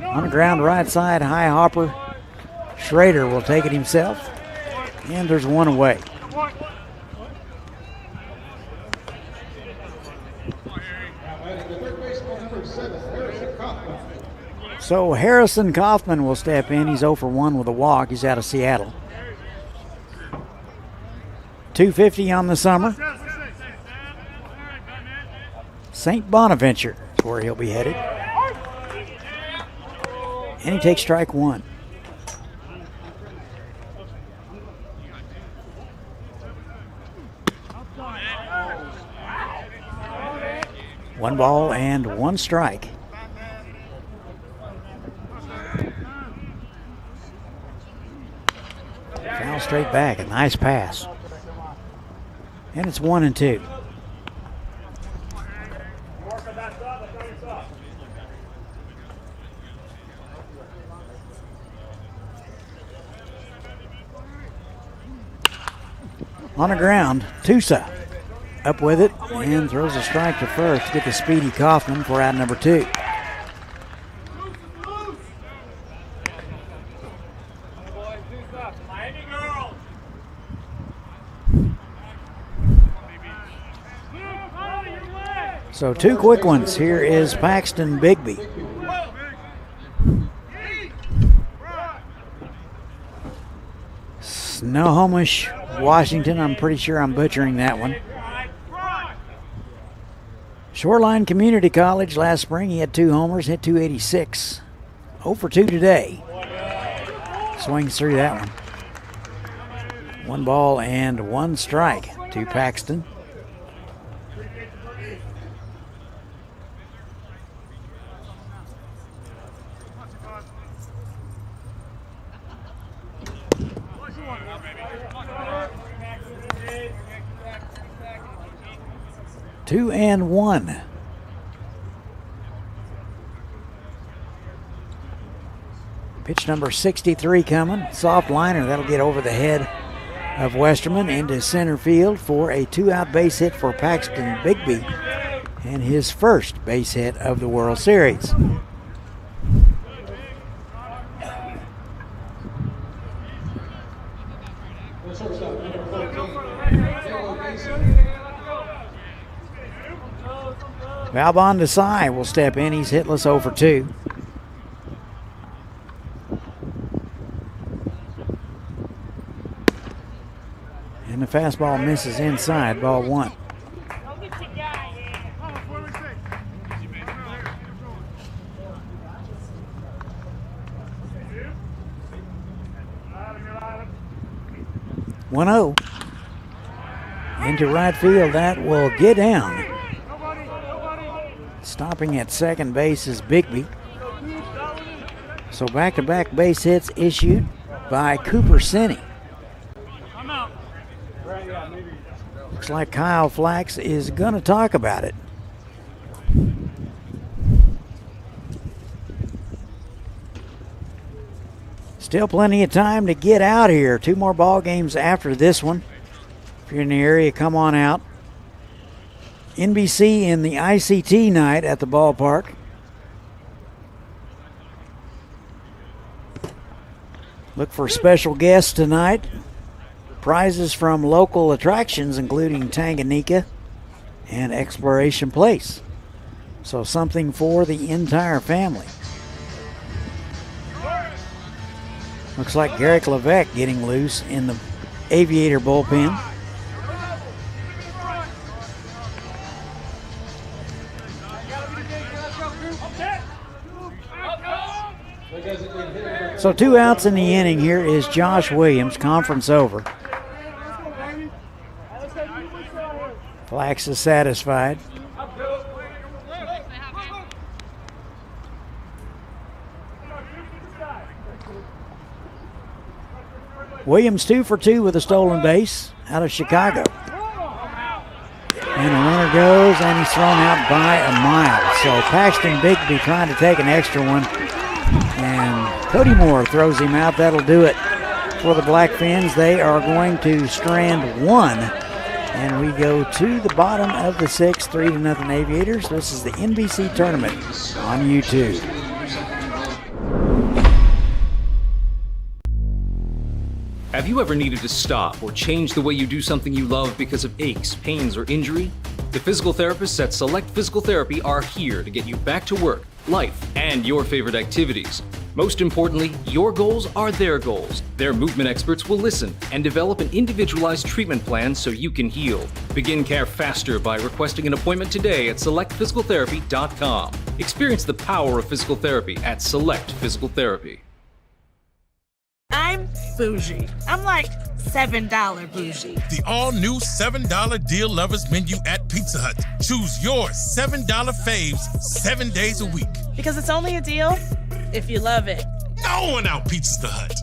On the ground right side, high hopper. Schrader will take it himself. And there's 1 away. So Harrison Kaufman will step in. He's 0 for 1 with a walk. He's out of Seattle. .250 on the summer. St. Bonaventure is where he'll be headed. And he takes strike 1. One ball and 1 strike. Foul straight back, a nice pass. And it's 1 and 2. On the ground, Tusa up with it and throws a strike to first to get the speedy Kaufman for out number 2. So 2 quick ones. Here is Paxton Bigby. Snohomish, Washington. I'm pretty sure I'm butchering that one. Shoreline Community College last spring. He had 2 homers, hit .286. 0 for 2 today. Swings through that one. 1 ball and 1 strike to Paxton. Two and 1. Pitch number 63 coming. Soft liner. That'll get over the head of Westerman into center field for a 2-out base hit for Paxton Bigby and his first base hit of the World Series. Valbon Desai will step in. He's hitless 0 for 2. And the fastball misses inside, ball 1. (1-0) into right field. That will get down. Stopping at second base is Bigby. So back-to-back base hits issued by Cooper Cini. Looks like Kyle Flax is going to talk about it. Still plenty of time to get out here. 2 more ball games after this one. If you're in the area, come on out. NBC in the ICT night at the ballpark. Look for special guests tonight. Prizes from local attractions, including Tanganyika and Exploration Place. So something for the entire family. Looks like Garrick Levesque getting loose in the Aviator bullpen. So 2 outs in the inning. Here is Josh Williams, conference over. Flax is satisfied. Williams 2 for 2 with a stolen base out of Chicago. And the runner goes, and he's thrown out by a mile. So Paxton Bigby trying to take an extra one. And Cody Moore throws him out. That'll do it for the Blackfins. They are going to strand 1. And we go to the bottom of the 6th, 3-0 Aviators. This is the NBC tournament on YouTube. Have you ever needed to stop or change the way you do something you love because of aches, pains, or injury? The physical therapists at Select Physical Therapy are here to get you back to work, life, and your favorite activities. Most importantly, your goals are their goals. Their movement experts will listen and develop an individualized treatment plan so you can heal. Begin care faster by requesting an appointment today at selectphysicaltherapy.com. Experience the power of physical therapy at Select Physical Therapy. I'm bougie. I'm like $7 bougie. The all-new $7 deal lovers menu at Pizza Hut. Choose your $7 faves 7 days a week. Because it's only a deal if you love it. No one out-pizzas the Hut.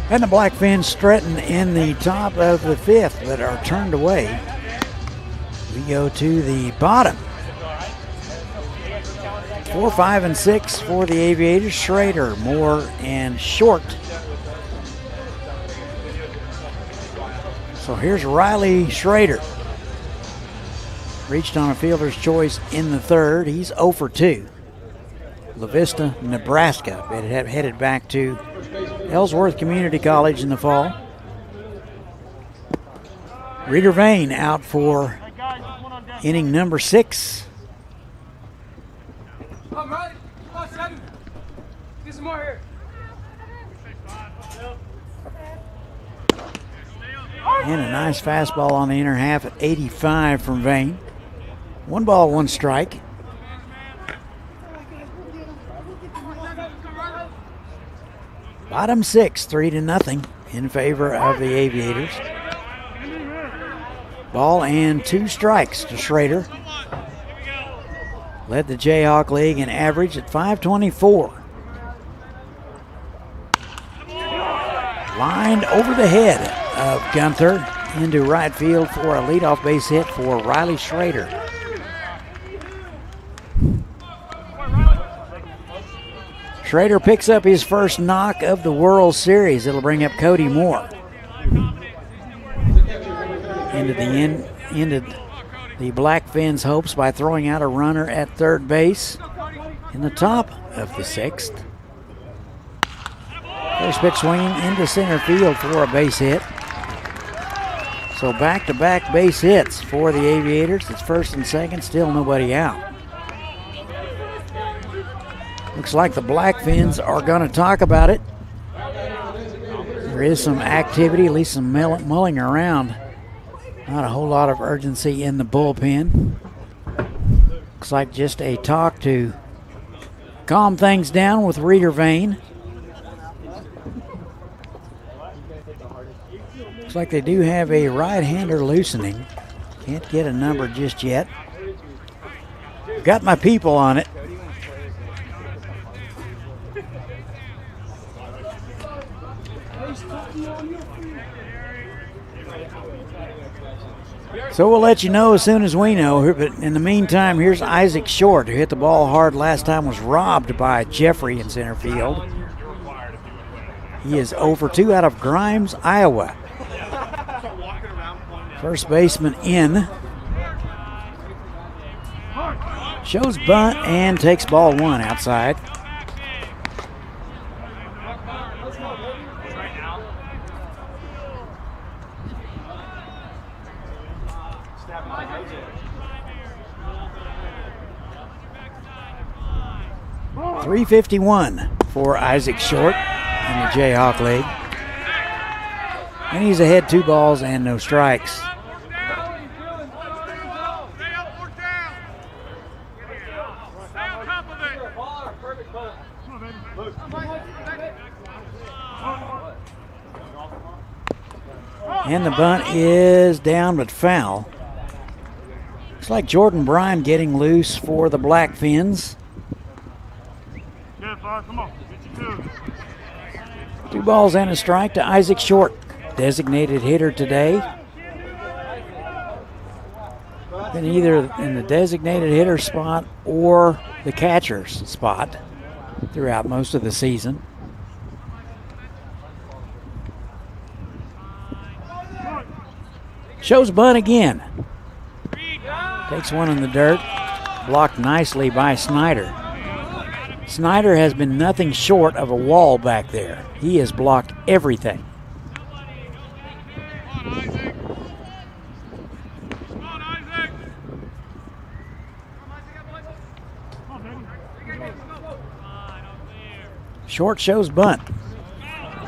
And the Blackfins strutting in the top of the 5th, but are turned away. We go to the bottom. 4, 5, and 6 for the Aviators. Schrader, Moore, and Short. So here's Riley Schrader. Reached on a fielder's choice in the 3rd. He's 0 for 2. La Vista, Nebraska, headed back to Ellsworth Community College in the fall. Reeder Vane out for inning number 6. And a nice fastball on the inner half at 85 from Vane. 1 ball, 1 strike. Bottom 6, 3-0 in favor of the Aviators. Ball and 2 strikes to Schrader. Led the Jayhawk League in average at .524. Lined over the head of Gunther into right field for a leadoff base hit for Riley Schrader. Schrader picks up his first knock of the World Series. It'll bring up Cody Moore. Ended the Blackfins' hopes by throwing out a runner at third base in the top of the 6th. First pitch swinging into center field for a base hit. So back-to-back base hits for the Aviators. It's first and second, still nobody out. Looks like the Blackfins are going to talk about it. There is some activity, at least some mulling around. Not a whole lot of urgency in the bullpen. Looks like just a talk to calm things down with Reeder Vane. Looks like they do have a right-hander loosening. Can't get a number just yet. Got my people on it. So we'll let you know as soon as we know. But in the meantime, here's Isaac Short, who hit the ball hard last time, was robbed by Jeffrey in center field. He is 0 for 2 out of Grimes, Iowa. First baseman in. Shows bunt and takes ball 1 outside. .351 for Isaac Short in the Jayhawk League. And he's ahead 2 balls and no strikes. And the bunt is down but foul. Looks like Jordan Bryan getting loose for the Blackfins. Come on. 2 balls and a strike to Isaac Short, designated hitter today. Been either in the designated hitter spot or the catcher's spot throughout most of the season. Shows bunt again. Takes one in the dirt. Blocked nicely by Snyder. Snyder has been nothing short of a wall back there. He has blocked everything. Short shows bunt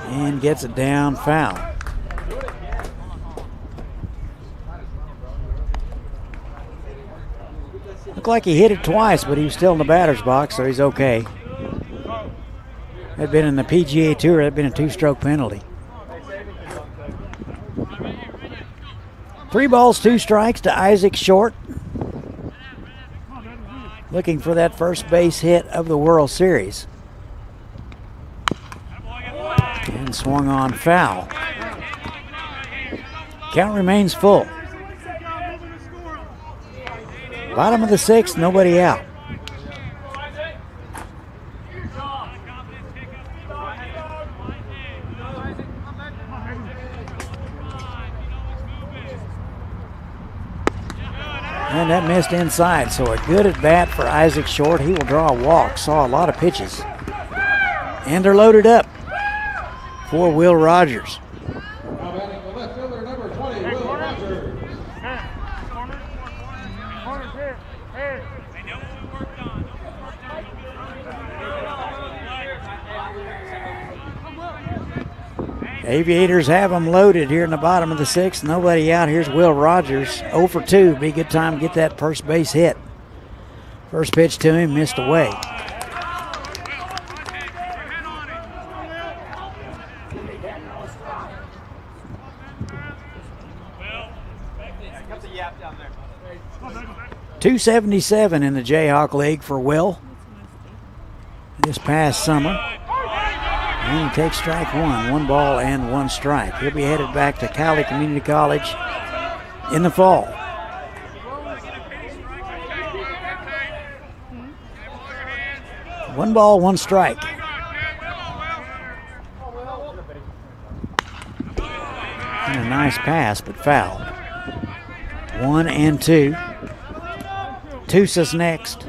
and gets it down foul. Looked like he hit it twice, but he was still in the batter's box, so he's okay. Had been in the PGA Tour, had been a 2-stroke penalty. 3 balls, 2 strikes to Isaac Short. Looking for that first base hit of the World Series. And swung on foul. Count remains full. Bottom of the 6th, nobody out. And that missed inside, so a good at bat for Isaac Short. He will draw a walk. Saw a lot of pitches. And they're loaded up for Will Rogers. Aviators have them loaded here in the bottom of the 6th. Nobody out. Here's Will Rogers. 0 for 2. Be a good time to get that first base hit. First pitch to him, missed away. .277 in the Jayhawk League for Will this past summer. And he takes strike 1, 1 ball and 1 strike. He'll be headed back to Cali Community College in the fall. One ball, 1 strike. And a nice pass, but foul. 1 and 2. Tusa's next.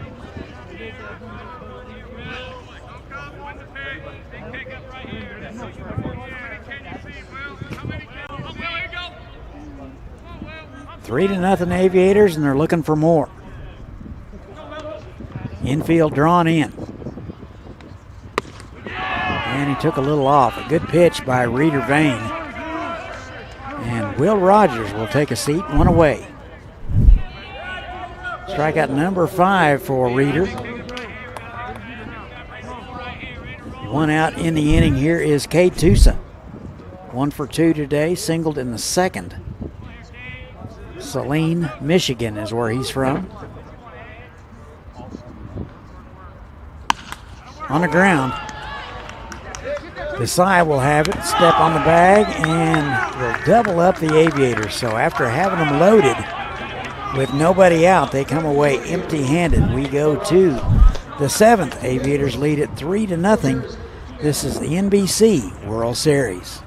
Three to nothing Aviators, and they're looking for more. Infield drawn in. And he took a little off. A good pitch by Reeder Vane. And Will Rogers will take a seat, 1 away. Strikeout number 5 for Reeder. 1 out in the inning here is Cade Tusa. 1 for 2 today, singled in the 2nd. Saline, Michigan is where he's from. On the ground. Desai will have it, step on the bag, and will double up the Aviators. So after having them loaded with nobody out, they come away empty-handed. We go to the 7th. Aviators lead it 3 to nothing. This is the NBC World Series.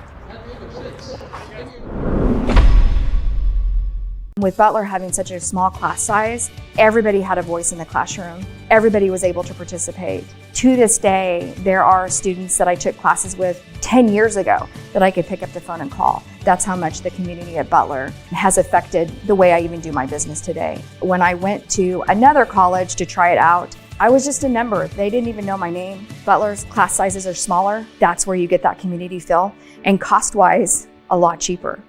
With Butler having such a small class size, everybody had a voice in the classroom. Everybody was able to participate. To this day, there are students that I took classes with 10 years ago that I could pick up the phone and call. That's how much the community at Butler has affected the way I even do my business today. When I went to another college to try it out, I was just a number. They didn't even know my name. Butler's class sizes are smaller. That's where you get that community feel. And cost-wise, a lot cheaper.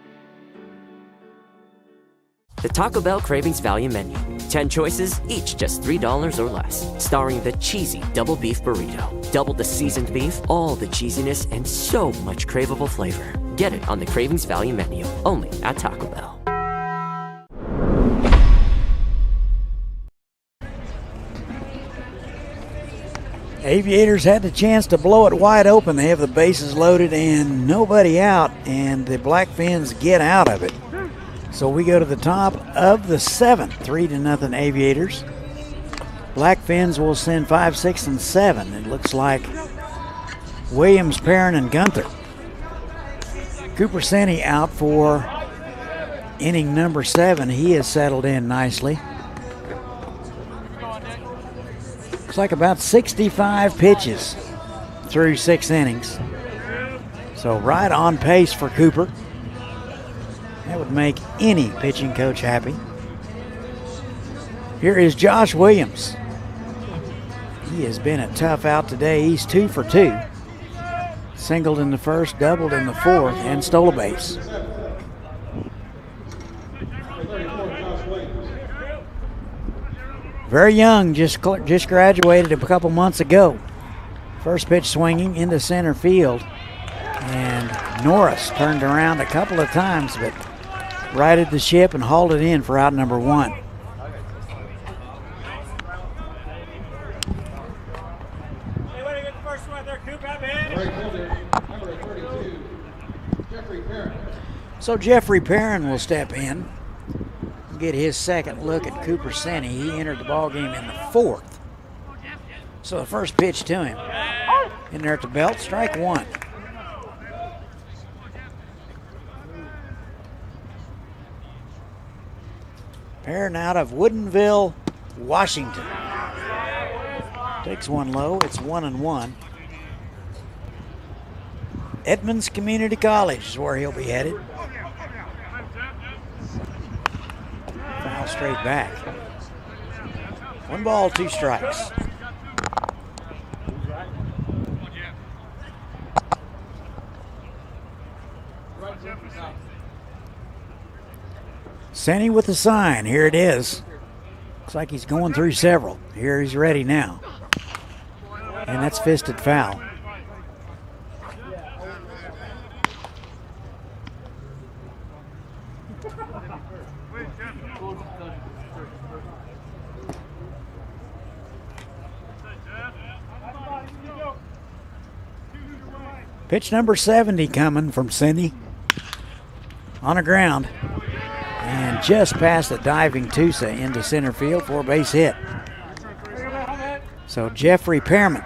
The Taco Bell Cravings Value Menu. 10 choices, each just $3 or less. Starring the cheesy double beef burrito. Double the seasoned beef, all the cheesiness, and so much craveable flavor. Get it on the Cravings Value Menu, only at Taco Bell. Aviators had the chance to blow it wide open. They have the bases loaded and nobody out, and the Blackfins get out of it. So we go to the top of the 7th, 3-0 Aviators. Blackfins will send 5, 6, and 7. It looks like Williams, Perrin, and Gunther. Cooper Senni out for inning number 7. He has settled in nicely. Looks like about 65 pitches through 6 innings. So right on pace for Cooper. That would make any pitching coach happy. Here is Josh Williams. He has been a tough out today. He's 2 for 2. Singled in the first, doubled in the fourth, and stole a base. Very young, just graduated a couple months ago. First pitch swinging into center field. And Norris turned around a couple of times, but righted the ship and hauled it in for out number 1. So Jeffrey Perrin will step in and get his second look at Cooper Senni. He entered the ballgame in the 4th. So the first pitch to him. In there at the belt, strike 1. Perrin out of Woodinville, Washington. Takes one low, it's 1-1. Edmonds Community College is where he'll be headed. Foul straight back. 1 ball, 2 strikes. Senni with the sign. Here it is. Looks like he's going through several. Here he's ready now. And that's fisted foul. Pitch number 70 coming from Senni. On the ground. And just past the diving Tusa into center field for a base hit. So Jeffrey Perrin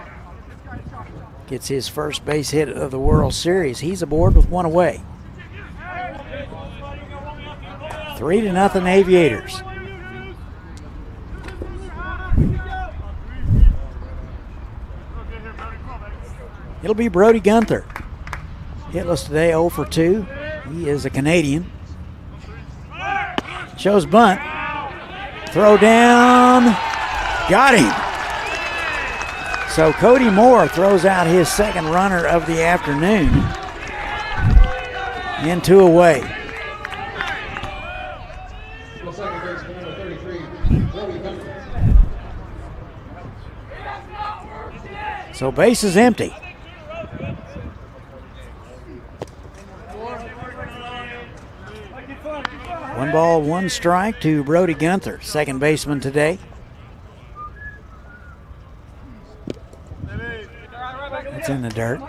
gets his first base hit of the World Series. He's aboard with 1 away. 3-0 Aviators. It'll be Brody Gunther. Hitless today, 0 for 2. He is a Canadian. Shows bunt. Throw down. Got him. So Cody Moore throws out his second runner of the afternoon. And 2 away. So base is empty. One ball, 1 strike to Brody Gunther, second baseman today. It's in the dirt.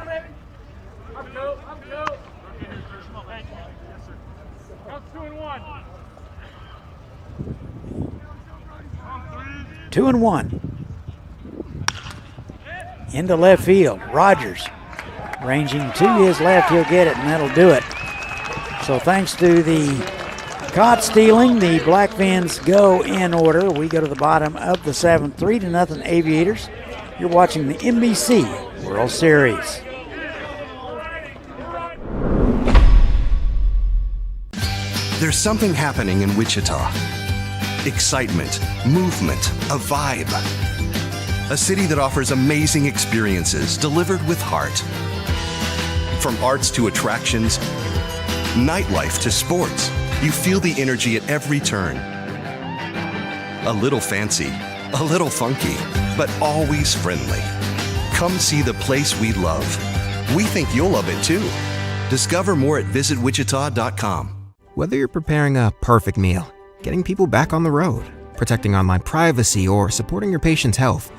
Two and one. Into left field. Rogers ranging to his left. He'll get it, and that'll do it. So thanks to the caught stealing, the Blackfins go in order. We go to the bottom of the 7th, 3-0 Aviators. You're watching the NBC World Series. There's something happening in Wichita. Excitement, movement, a vibe. A city that offers amazing experiences delivered with heart. From arts to attractions, nightlife to sports, you feel the energy at every turn. A little fancy, a little funky, but always friendly. Come see the place we love. We think you'll love it too. Discover more at visitwichita.com. Whether you're preparing a perfect meal, getting people back on the road, protecting online privacy, or supporting your patient's health,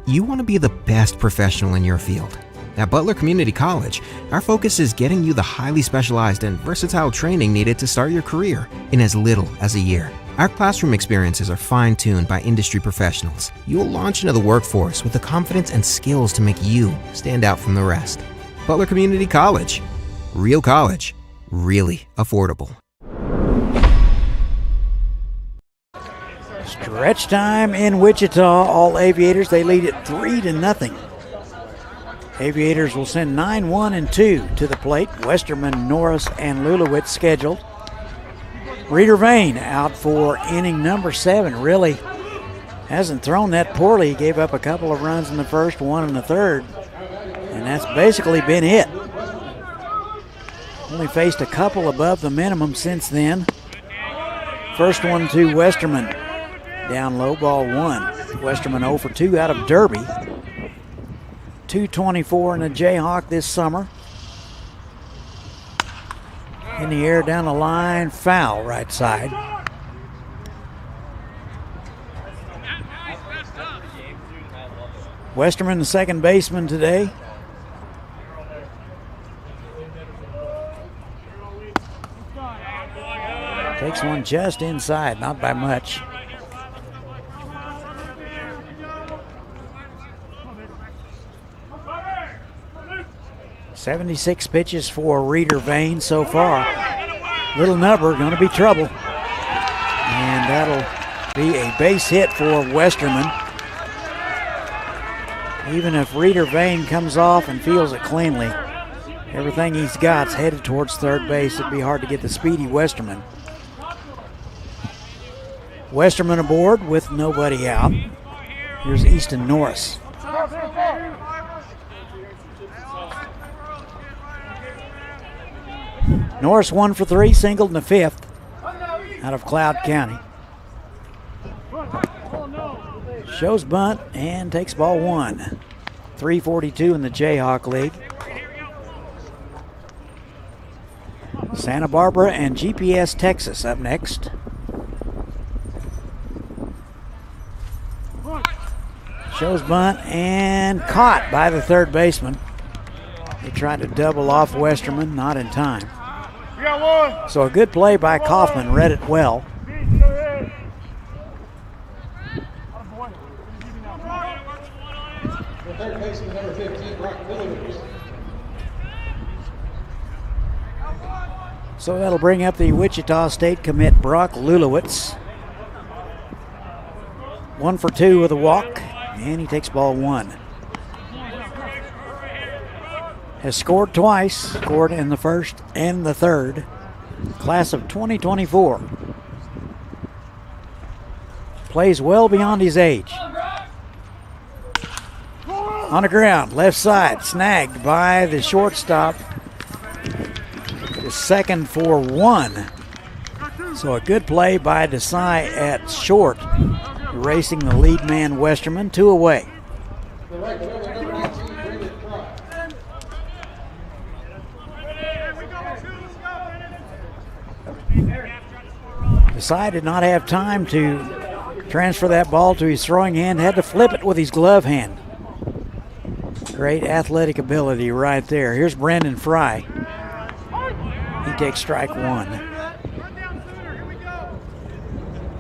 you want to be the best professional in your field. At Butler Community College, our focus is getting you the highly specialized and versatile training needed to start your career in as little as a year. Our classroom experiences are fine-tuned by industry professionals. You'll launch into the workforce with the confidence and skills to make you stand out from the rest. Butler Community College. Real college. Really affordable. Stretch time in Wichita. All Aviators, they lead it 3-0. Aviators will send 9, 1, and 2 to the plate. Westerman, Norris, and Lulowitz scheduled. Reeder Vane out for inning number 7. Really hasn't thrown that poorly. He gave up a couple of runs in the first, one in the third, and that's basically been it. Only faced a couple above the minimum since then. First one to Westerman. Down low, ball 1. Westerman 0 for 2 out of Derby. 224 in the Jayhawk this summer. In the air, down the line, foul right side. Westerman, the second baseman today. Takes one just inside, not by much. .76 pitches for Reeder Vane so far. Little number, going to be trouble. And that'll be a base hit for Westerman. Even if Reeder Vane comes off and fields it cleanly, everything he's got's headed towards third base. It'd be hard to get the speedy Westerman. Westerman aboard with nobody out. Here's Easton Norris. Norris 1 for 3, singled in the 5th out of Cloud County. Shows bunt and takes ball 1. 3:42 in the Jayhawk League. Santa Barbara and GPS Texas up next. Shows bunt and caught by the third baseman. They tried to double off Westerman, not in time. So a good play by Kaufman, read it well. So that'll bring up the Wichita State commit Brock Lulowitz. 1 for 2 with a walk, and he takes ball 1. Has scored twice, scored in the first and the third. Class of 2024. Plays well beyond his age. On the ground, left side, snagged by the shortstop. The second for 1. So a good play by Desai at short, erasing the lead man Westerman. 2 away. Desai did not have time to transfer that ball to his throwing hand, had to flip it with his glove hand. Great athletic ability right there. Here's Brandon Fry. He takes strike 1.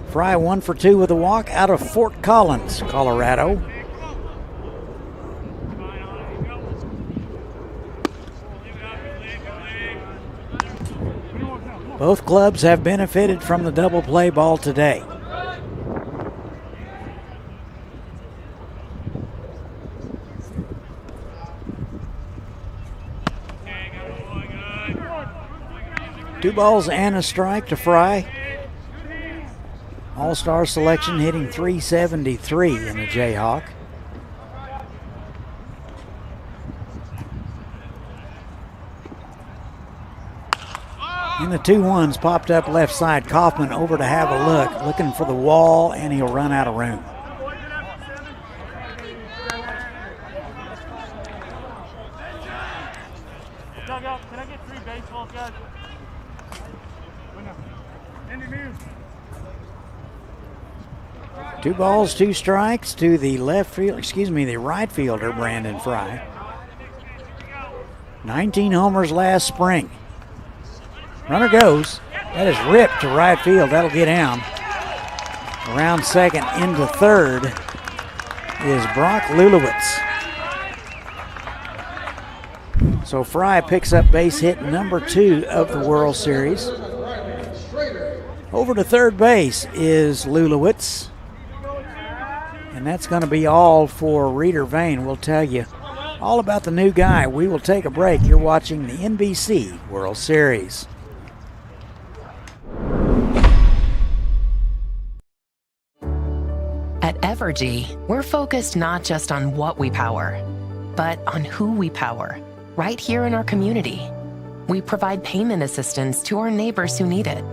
Fry 1 for 2 with a walk out of Fort Collins, Colorado. Both clubs have benefited from the double play ball today. Two balls and a strike to Fry. All-star selection, hitting .373 in the Jayhawk. And the 2-1s popped up left side. Kaufman over to have a look, looking for the wall, and he'll run out of room. Dugout, can I get 3 Two balls, two strikes to the the right fielder, Brandon Fry. 19 homers last spring. Runner goes. That is ripped to right field. That'll get down. Around second into third is Brock Lulowitz. So Fry picks up base hit number 2 of the World Series. Over to third base is Lulowitz. And that's going to be all for Reeder Vane. We'll tell you all about the new guy. We will take a break. You're watching the NBC World Series. At Evergy, we're focused not just on what we power, but on who we power, right here in our community. We provide payment assistance to our neighbors who need it.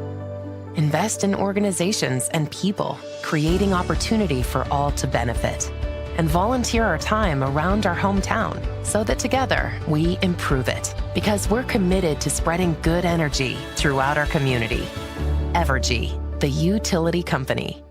Invest in organizations and people, creating opportunity for all to benefit. And volunteer our time around our hometown so that together we improve it. Because we're committed to spreading good energy throughout our community. Evergy, the utility company.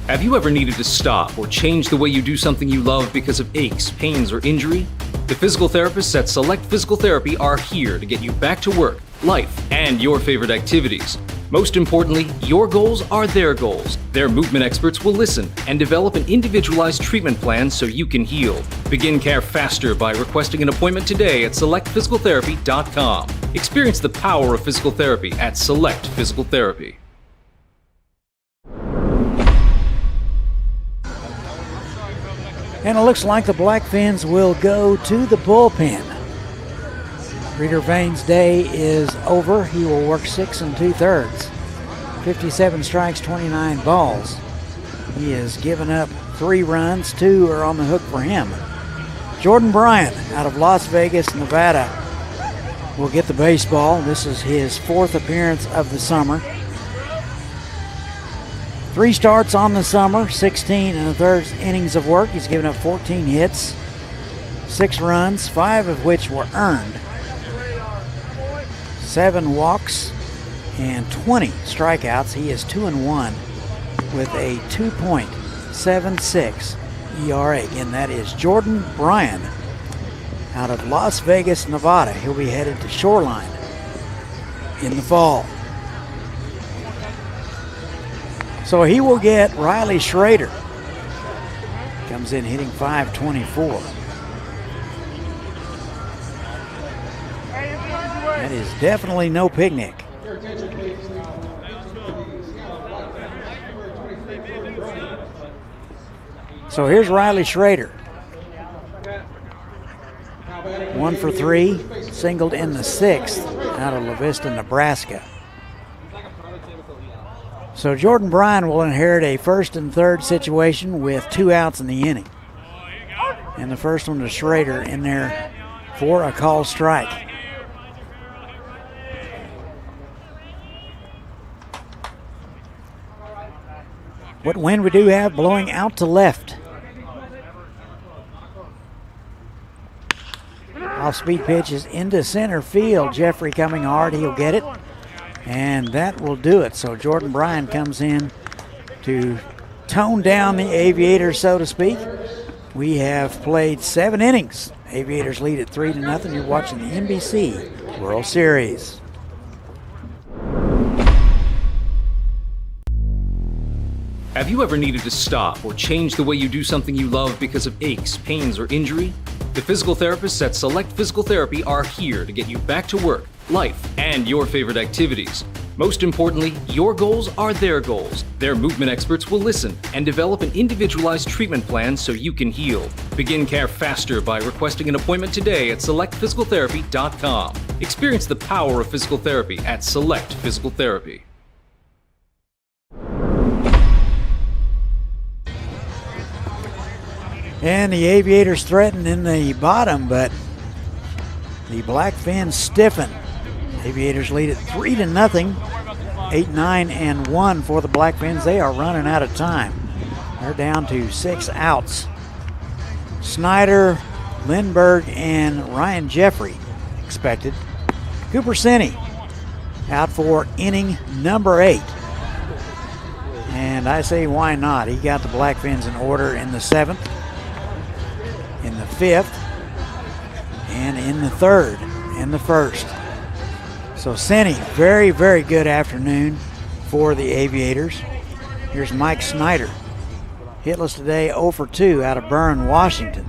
Have you ever needed to stop or change the way you do something you love because of aches, pains, or injury? The physical therapists at Select Physical Therapy are here to get you back to work, life, and your favorite activities. Most importantly, your goals are their goals. Their movement experts will listen and develop an individualized treatment plan so you can heal. Begin care faster by requesting an appointment today at selectphysicaltherapy.com. Experience the power of physical therapy at Select Physical Therapy. And it looks like the Blackfins will go to the bullpen. Reeder Vane's day is over. He will work 6 2/3. 57 strikes, 29 balls. He has given up 3 runs. 2 are on the hook for him. Jordan Bryan out of Las Vegas, Nevada will get the baseball. This is his 4th appearance of the summer. 3 starts on the summer, 16 1/3 innings of work. He's given up 14 hits, 6 runs, 5 of which were earned, 7 walks, and 20 strikeouts. He is 2-1 with a 2.76 ERA. Again, that is Jordan Bryan out of Las Vegas, Nevada. He'll be headed to Shoreline in the fall. So he will get Riley Schrader. Comes in hitting .524. That is definitely no picnic. So here's Riley Schrader. 1 for 3, singled in the 6th out of La Vista, Nebraska. So Jordan Bryan will inherit a 1st and 3rd situation with 2 outs in the inning. And the first one to Schrader in there for a called strike. What wind we do have blowing out to left. Off-speed pitch is into center field. Jeffrey coming hard. He'll get it. And that will do it. So Jordan Bryan comes in to tone down the Aviators, so to speak. We have played 7 innings. Aviators lead at 3-0. You're watching the NBC World Series. Have you ever needed to stop or change the way you do something you love because of aches, pains, or injury? The physical therapists at Select Physical Therapy are here to get you back to work, life, and your favorite activities. Most importantly, your goals are their goals. Their movement experts will listen and develop an individualized treatment plan so you can heal. Begin care faster by requesting an appointment today at selectphysicaltherapy.com. Experience the power of physical therapy at Select Physical Therapy. And the Aviators threaten in the bottom, but the Blackfins stiffen. Aviators lead at 3-0. 8-9-1 for the Blackfins. They are running out of time. They're down to 6 outs. Snyder, Lindbergh, and Ryan Jeffrey expected. Cooper Senni out for inning number 8. And I say, why not? He got the Blackfins in order in the 7th, in the 5th, and in the 3rd, and the 1st. So Senni, very, very good afternoon for the Aviators. Here's Mike Snyder. Hitless today, 0 for 2 out of Burn, Washington.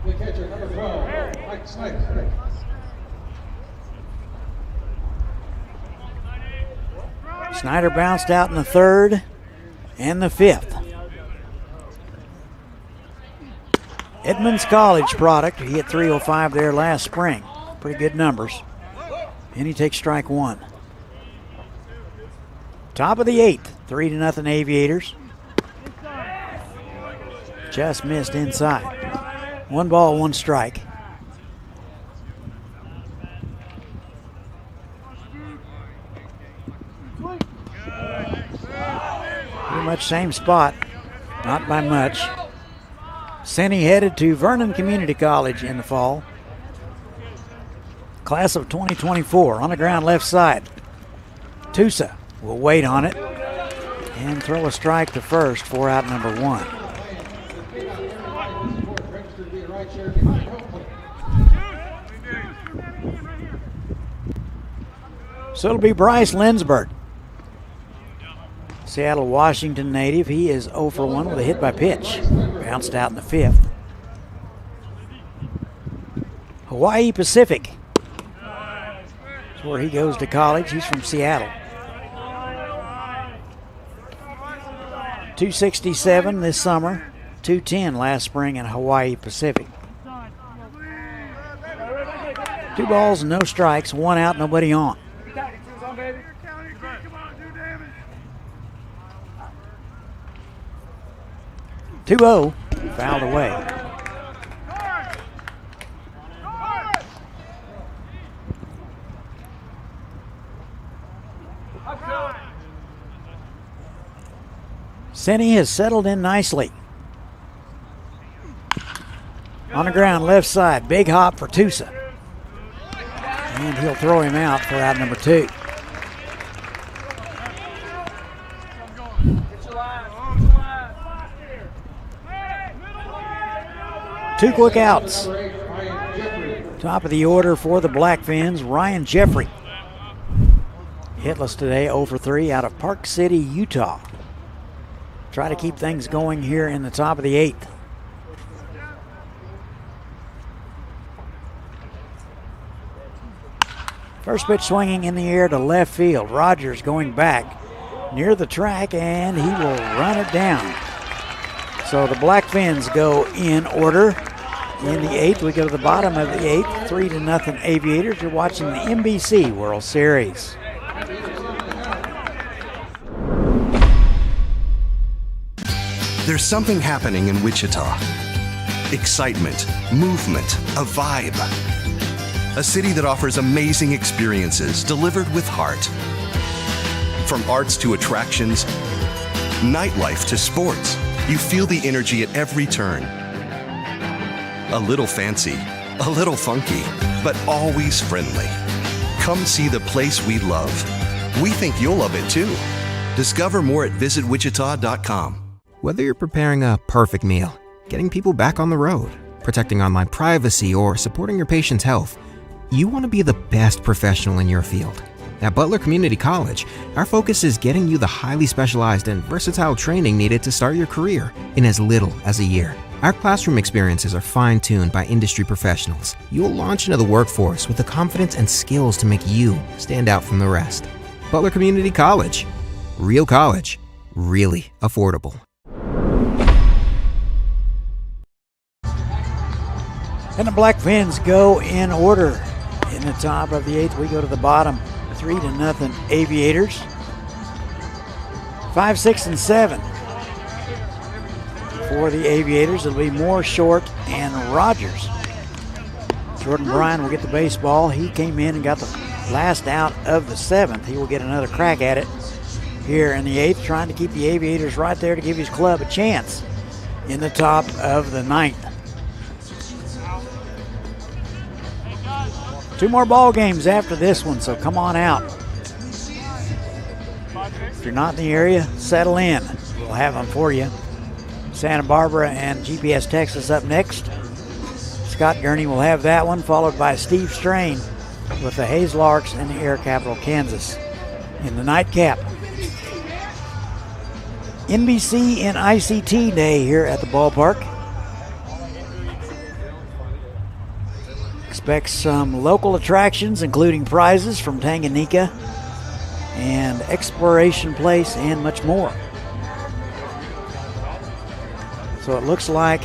The catcher, number 12, Mike Snyder. Snyder bounced out in the 3rd and the 5th. Edmonds College product. He hit .305 there last spring. Pretty good numbers. And he takes strike 1. Top of the 8th, 3-0 Aviators. Just missed inside. 1 ball, 1 strike. Pretty much same spot, not by much. Senni headed to Vernon Community College in the fall. Class of 2024, on the ground left side. Tusa will wait on it and throw a strike to first for out number 1. So it'll be Bryce Linsberg, Seattle, Washington native. He is 0 for 1 with a hit by pitch. Bounced out in the 5th. Hawaii Pacific. That's where he goes to college. He's from Seattle. 267 this summer, 210 last spring in Hawaii Pacific. 2 balls, no strikes, 1 out, nobody on. 2-0, fouled away. Senni has settled in nicely. On the ground, left side, big hop for Tusa. And he'll throw him out for out number 2. Two quick outs. Top of the order for the Blackfins, Ryan Jeffrey. Hitless today, 0 for 3 out of Park City, Utah. Try to keep things going here in the top of the 8th. First pitch swinging in the air to left field. Rogers going back near the track, and he will run it down. So the Blackfins go in order. In the 8th, we go to the bottom of the 8th, 3-0 Aviators. You're watching the NBC World Series. There's something happening in Wichita. Excitement, movement, a vibe. A city that offers amazing experiences delivered with heart. From arts to attractions, nightlife to sports, you feel the energy at every turn. A little fancy, a little funky, but always friendly. Come see the place we love. We think you'll love it too. Discover more at visitwichita.com. Whether you're preparing a perfect meal, getting people back on the road, protecting online privacy, or supporting your patient's health, you want to be the best professional in your field. At Butler Community College, our focus is getting you the highly specialized and versatile training needed to start your career in as little as a year. Our classroom experiences are fine-tuned by industry professionals. You'll launch into the workforce with the confidence and skills to make you stand out from the rest. Butler Community College. Real college. Really affordable. And the Blackfins go in order. In the top of the 8th, we go to the bottom, 3-0 Aviators. 5, 6, and 7 for the Aviators. It'll be Moore, Short, and Rogers. Jordan Bryan will get the baseball. He came in and got the last out of the 7th. He will get another crack at it here in the 8th, trying to keep the Aviators right there to give his club a chance in the top of the 9th. 2 more ball games after this one, so come on out. If you're not in the area, settle in. We'll have them for you. Santa Barbara and GPS Texas up next. Scott Gurney will have that one, followed by Steve Strain with the Hayslarks and the Air Capital Kansas in the nightcap. NBC and ICT Day here at the ballpark. Expect some local attractions, including prizes from Tanganyika and Exploration Place and much more. So it looks like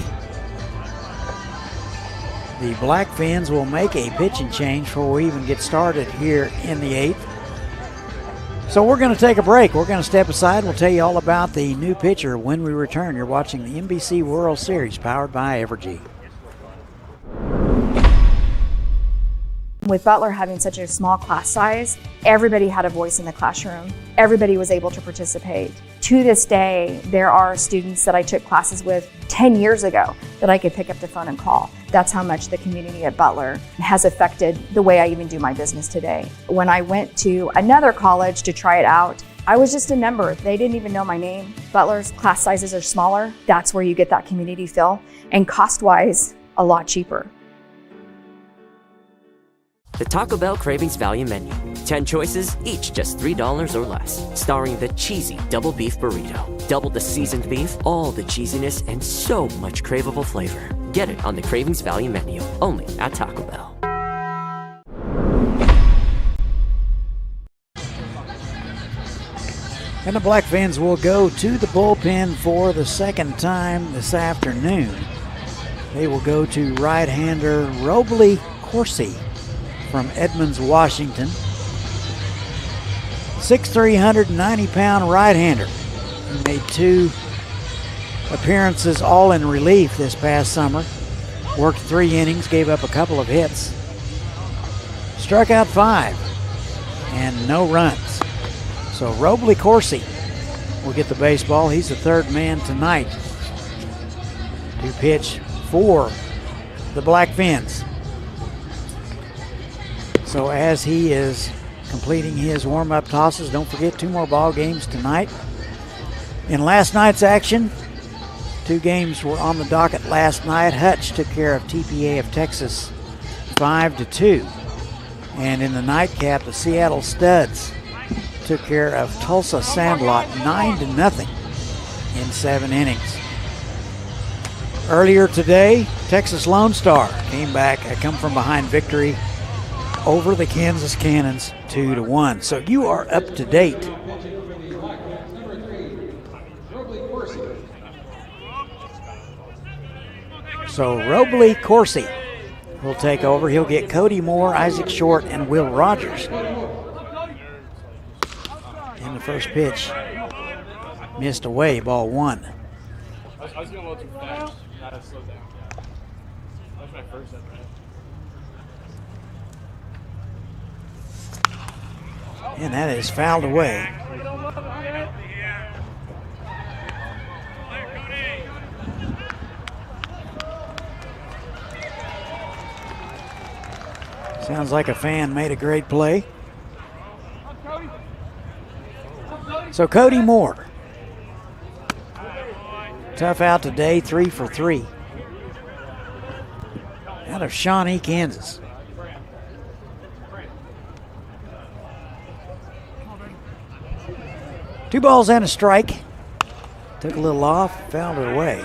the Blackfins will make a pitching change before we even get started here in the 8th. So we're going to take a break. We're going to step aside. We'll tell you all about the new pitcher when we return. You're watching the NBC World Series powered by Evergy. With Butler having such a small class size, everybody had a voice in the classroom. Everybody was able to participate. To this day, there are students that I took classes with 10 years ago that I could pick up the phone and call. That's how much the community at Butler has affected the way I even do my business today. When I went to another college to try it out, I was just a number. They didn't even know my name. Butler's class sizes are smaller. That's where you get that community feel. And cost-wise, a lot cheaper. The Taco Bell Cravings Value Menu. 10 choices, each just $3 or less. Starring the cheesy double beef burrito. Double the seasoned beef, all the cheesiness, and so much craveable flavor. Get it on the Cravings Value Menu, only at Taco Bell. And the Blackfins will go to the bullpen for the second time this afternoon. They will go to right-hander Robley Corsi from Edmonds, Washington. 6'3", 190-pound right-hander. He made 2 appearances all in relief this past summer. Worked 3 innings, gave up a couple of hits. Struck out 5 and no runs. So Robley Corsi will get the baseball. He's the 3rd man tonight to pitch for the Blackfins. So as he is completing his warm-up tosses, don't forget 2 more ball games tonight. In last night's action, 2 games were on the docket last night. Hutch took care of TPA of Texas 5-2. And in the nightcap, the Seattle Studs took care of Tulsa Sandlot 9-0 in 7 innings. Earlier today, Texas Lone Star came back, a come-from-behind victory over the Kansas Cannons 2-1. So you are up to date. So Robley Corsi will take over. He'll get Cody Moore, Isaac Short, and Will Rogers. In the first pitch, missed away, ball 1. I was going a little too fast. Gotta slow down. That's my first at that. And that is fouled away. Sounds like a fan made a great play. So Cody Moore. Tough out today, 3 for 3. Out of Shawnee, Kansas. Two balls and a strike. Took a little off, fouled it away.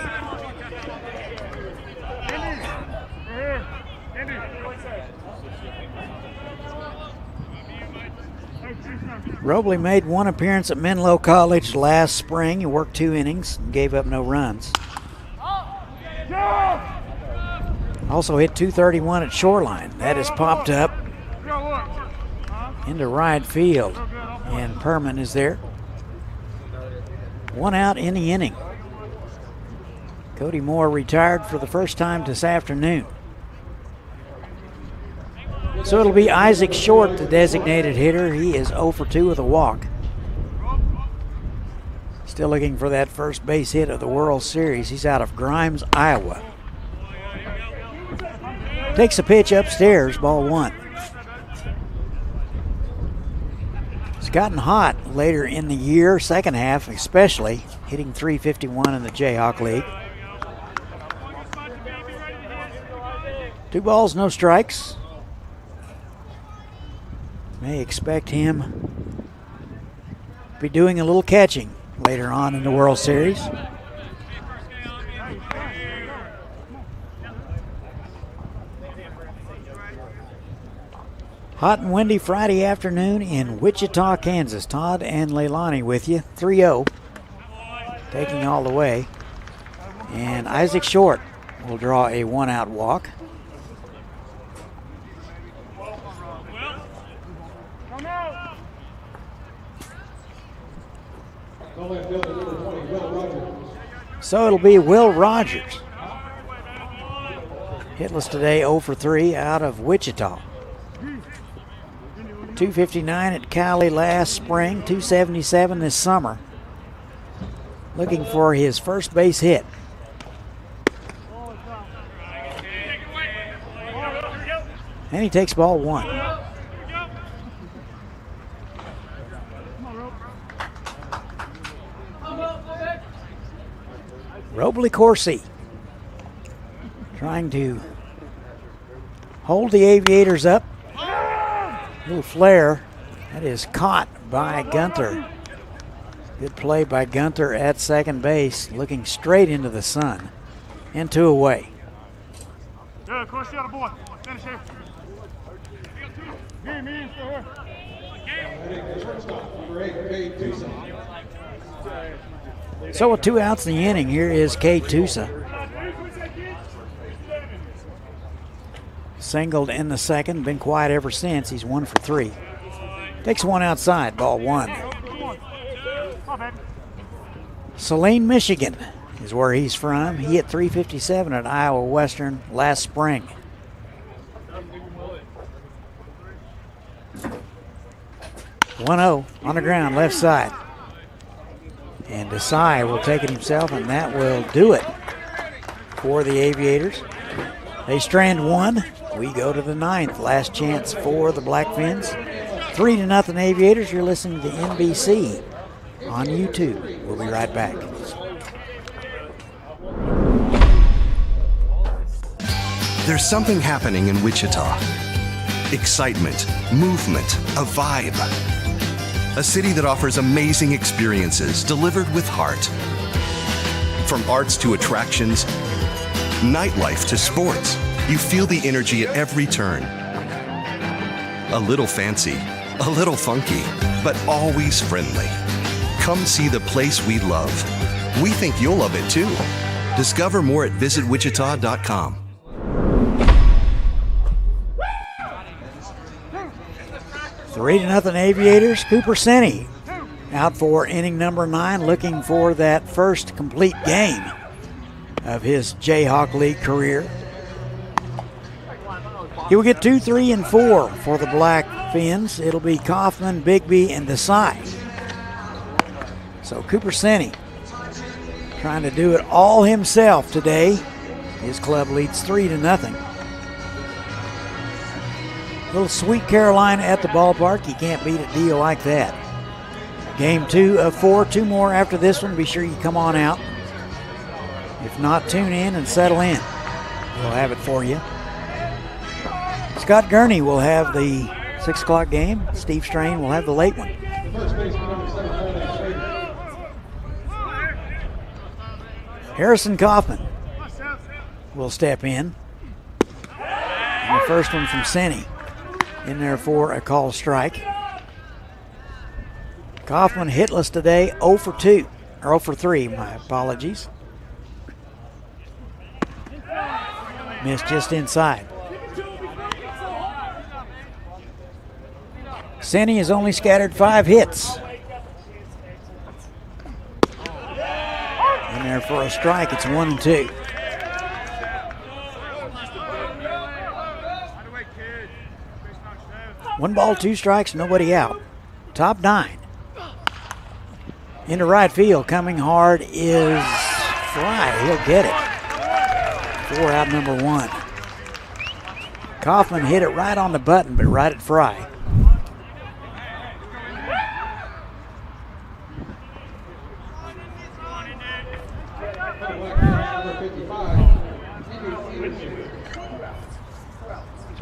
Robley made 1 appearance at Menlo College last spring. He worked 2 innings and gave up no runs. Also hit .231 at Shoreline. That has popped up into right field. And Perman is there. 1 out in the inning. Cody Moore retired for the first time this afternoon. So it'll be Isaac Short, the designated hitter. He is 0 for 2 with a walk. Still looking for that first base hit of the World Series. He's out of Grimes, Iowa. Takes a pitch upstairs, ball 1. gotten hot later in the year, second half especially, hitting .351 in the Jayhawk League. 2 balls, no strikes. May expect him to be doing a little catching later on in the World Series. Hot and windy Friday afternoon in Wichita, Kansas. Todd and Leilani with you. 3-0. Taking all the way. And Isaac Short will draw a 1-out walk. So it'll be Will Rogers. Hitless today, 0 for 3 out of Wichita. 259 at Cali last spring, 277 this summer. Looking for his first base hit. And he takes ball 1. Robley Corsi trying to hold the Aviators up. Little flare. That is caught by Gunter. Good play by Gunter at second base, looking straight into the sun. And 2 away. Good, Corsi, out of boy. Finish here. Me, still here. So with 2 outs in the inning, here is Cade Tusa. Singled in the second, been quiet ever since. He's 1 for 3. Takes 1 outside, ball 1. Saline, Michigan is where he's from. He hit .357 at Iowa Western last spring. .1-0 on the ground, left side. And Desai will take it himself, and that will do it for the Aviators. They strand 1. We go to the 9th. Last chance for the Blackfins. 3-0 Aviators. You're listening to NBC on YouTube. We'll be right back. There's something happening in Wichita. Excitement, movement, a vibe. A city that offers amazing experiences delivered with heart. From arts to attractions, nightlife to sports, you feel the energy at every turn. A little fancy, a little funky, but always friendly. Come see the place we love. We think you'll love it too. Discover more at visitwichita.com. Three to nothing Aviators. Cooper Senni out for inning number 9, looking for that first complete game of his Jayhawk League career. He will get 2, 3, and 4 for the Blackfins. It'll be Kaufman, Bigby, and Desai. So Cooper Senni trying to do it all himself today. His club leads 3-0. Little Sweet Carolina at the ballpark. You can't beat a deal like that. Game 2 of 4. 2 more after this one. Be sure you come on out. If not, tune in and settle in. We'll have it for you. Scott Gurney will have the 6 o'clock game. Steve Strain will have the late one. Harrison Kaufman will step in. And the first one from Senni in there for a call strike. Kaufman hitless today, 0 for 2, or 0 for 3, my apologies. Missed just inside. Senni has only scattered 5 hits. In there for a strike, it's 1-2. One ball, 2 strikes, nobody out. Top 9. Into right field, coming hard is Fry. He'll get it. 4 out, number 1. Kaufman hit it right on the button, but right at Fry.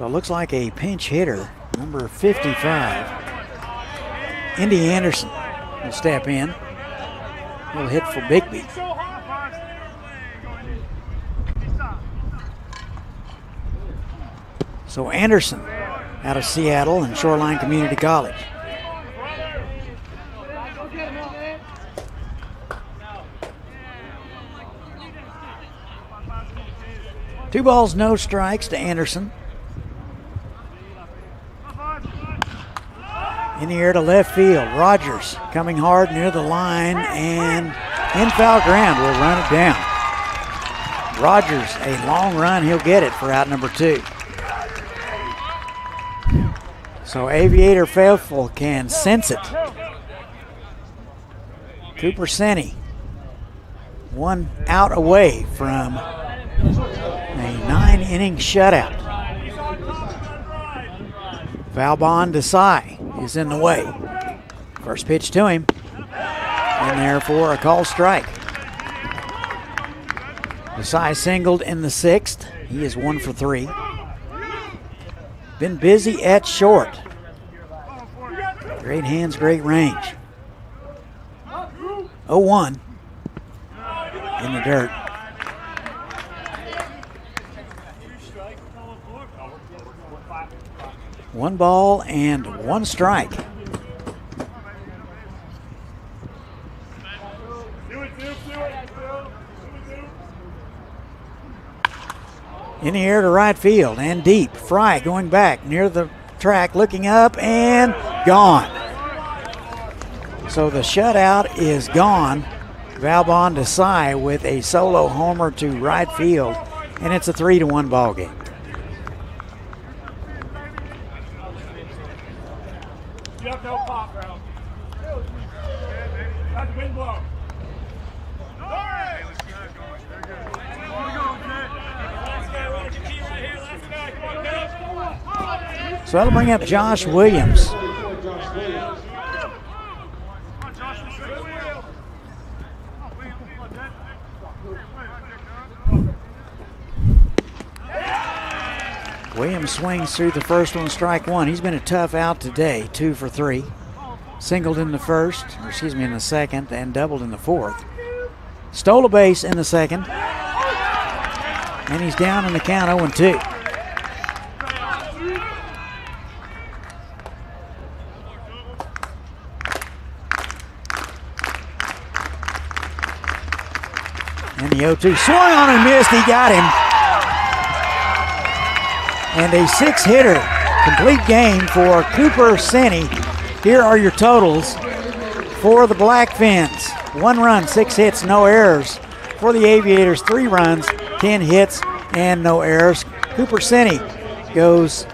So it looks like a pinch hitter, number 55. Indy Anderson will step in. He'll hit for Bigby. So Anderson out of Seattle and Shoreline Community College. Two balls, no strikes to Anderson. In the air to left field. Rogers coming hard near the line and in foul ground will run it down. Rogers, a long run, he'll get it for out number 2. So Aviator faithful can sense it. Cooper Senni, 1 out away from a 9-inning shutout. Valbon Desai is in the way. First pitch to him. In there for a call strike. Desai singled in the 6th. He is 1 for 3. Been busy at short. Great hands, great range. 0-1 in the dirt. One ball and 1 strike. In the air to right field and deep. Fry going back near the track, looking up and gone. So the shutout is gone. Valbon Desai with a solo homer to right field, and it's a 3-1 ball game. So that'll bring up Josh Williams. Williams swings through the first one, strike 1. He's been a tough out today, 2 for 3. Singled in the first, in the second, and doubled in the 4th. Stole a base in the second. And he's down in the count 0-2. And the 0-2 swung on and missed. He got him. And a 6-hitter complete game for Cooper Senni. Here are your totals for the Blackfins. 1 run, 6 hits, no errors. For the Aviators, 3 runs, 10 hits, and no errors. Cooper Senni goes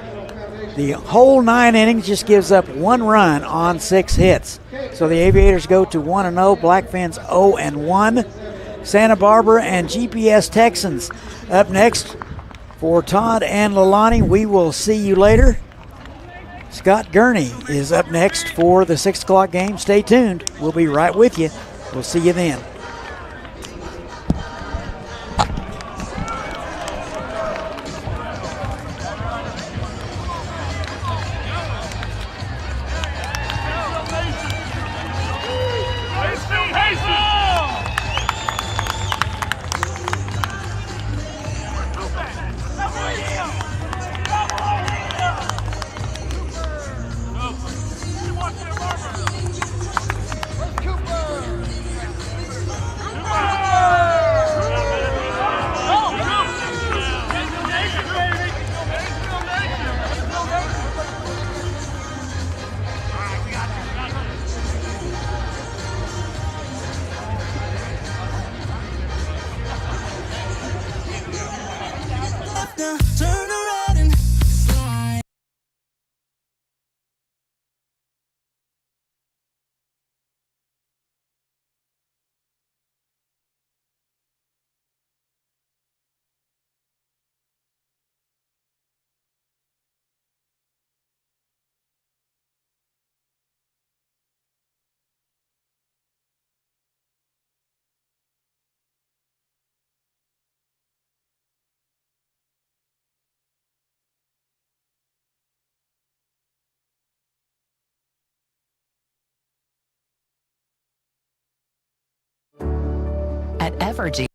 the whole 9 innings, just gives up 1 run on 6 hits. So the Aviators go to 1-0, Blackfins 0-1. Santa Barbara and GPS Texans up next. For Todd and Leilani, we will see you later. Scott Gurney is up next for the 6 o'clock game. Stay tuned. We'll be right with you. We'll see you then. Evergy.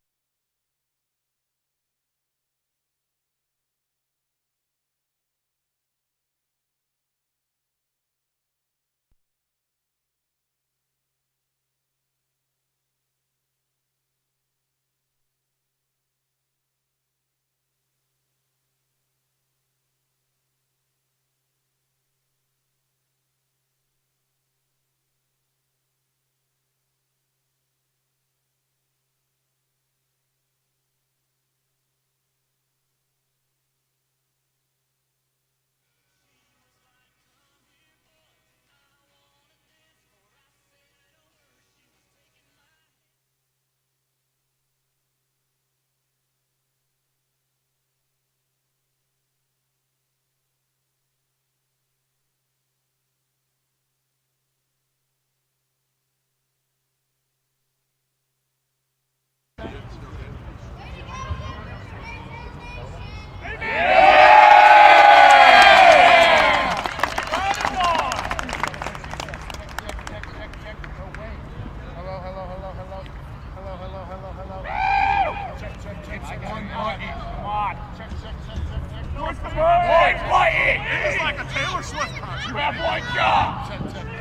It's like a Taylor Swift concert. You have one job.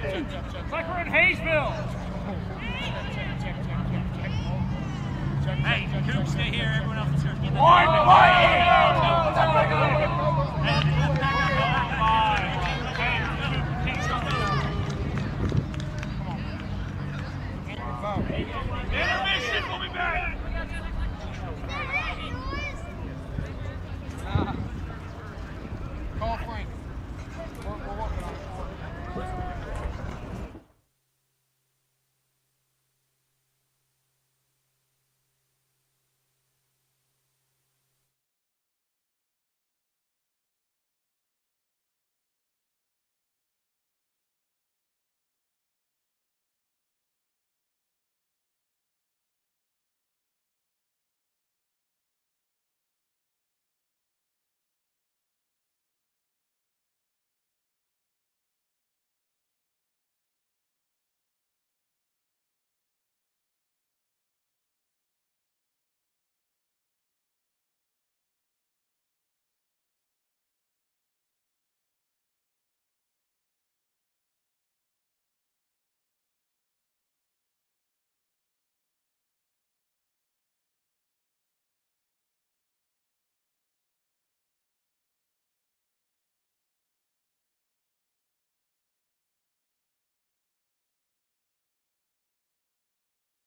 It's like we're in Haysville. Hey, Coop, stay here. Everyone else is here. One,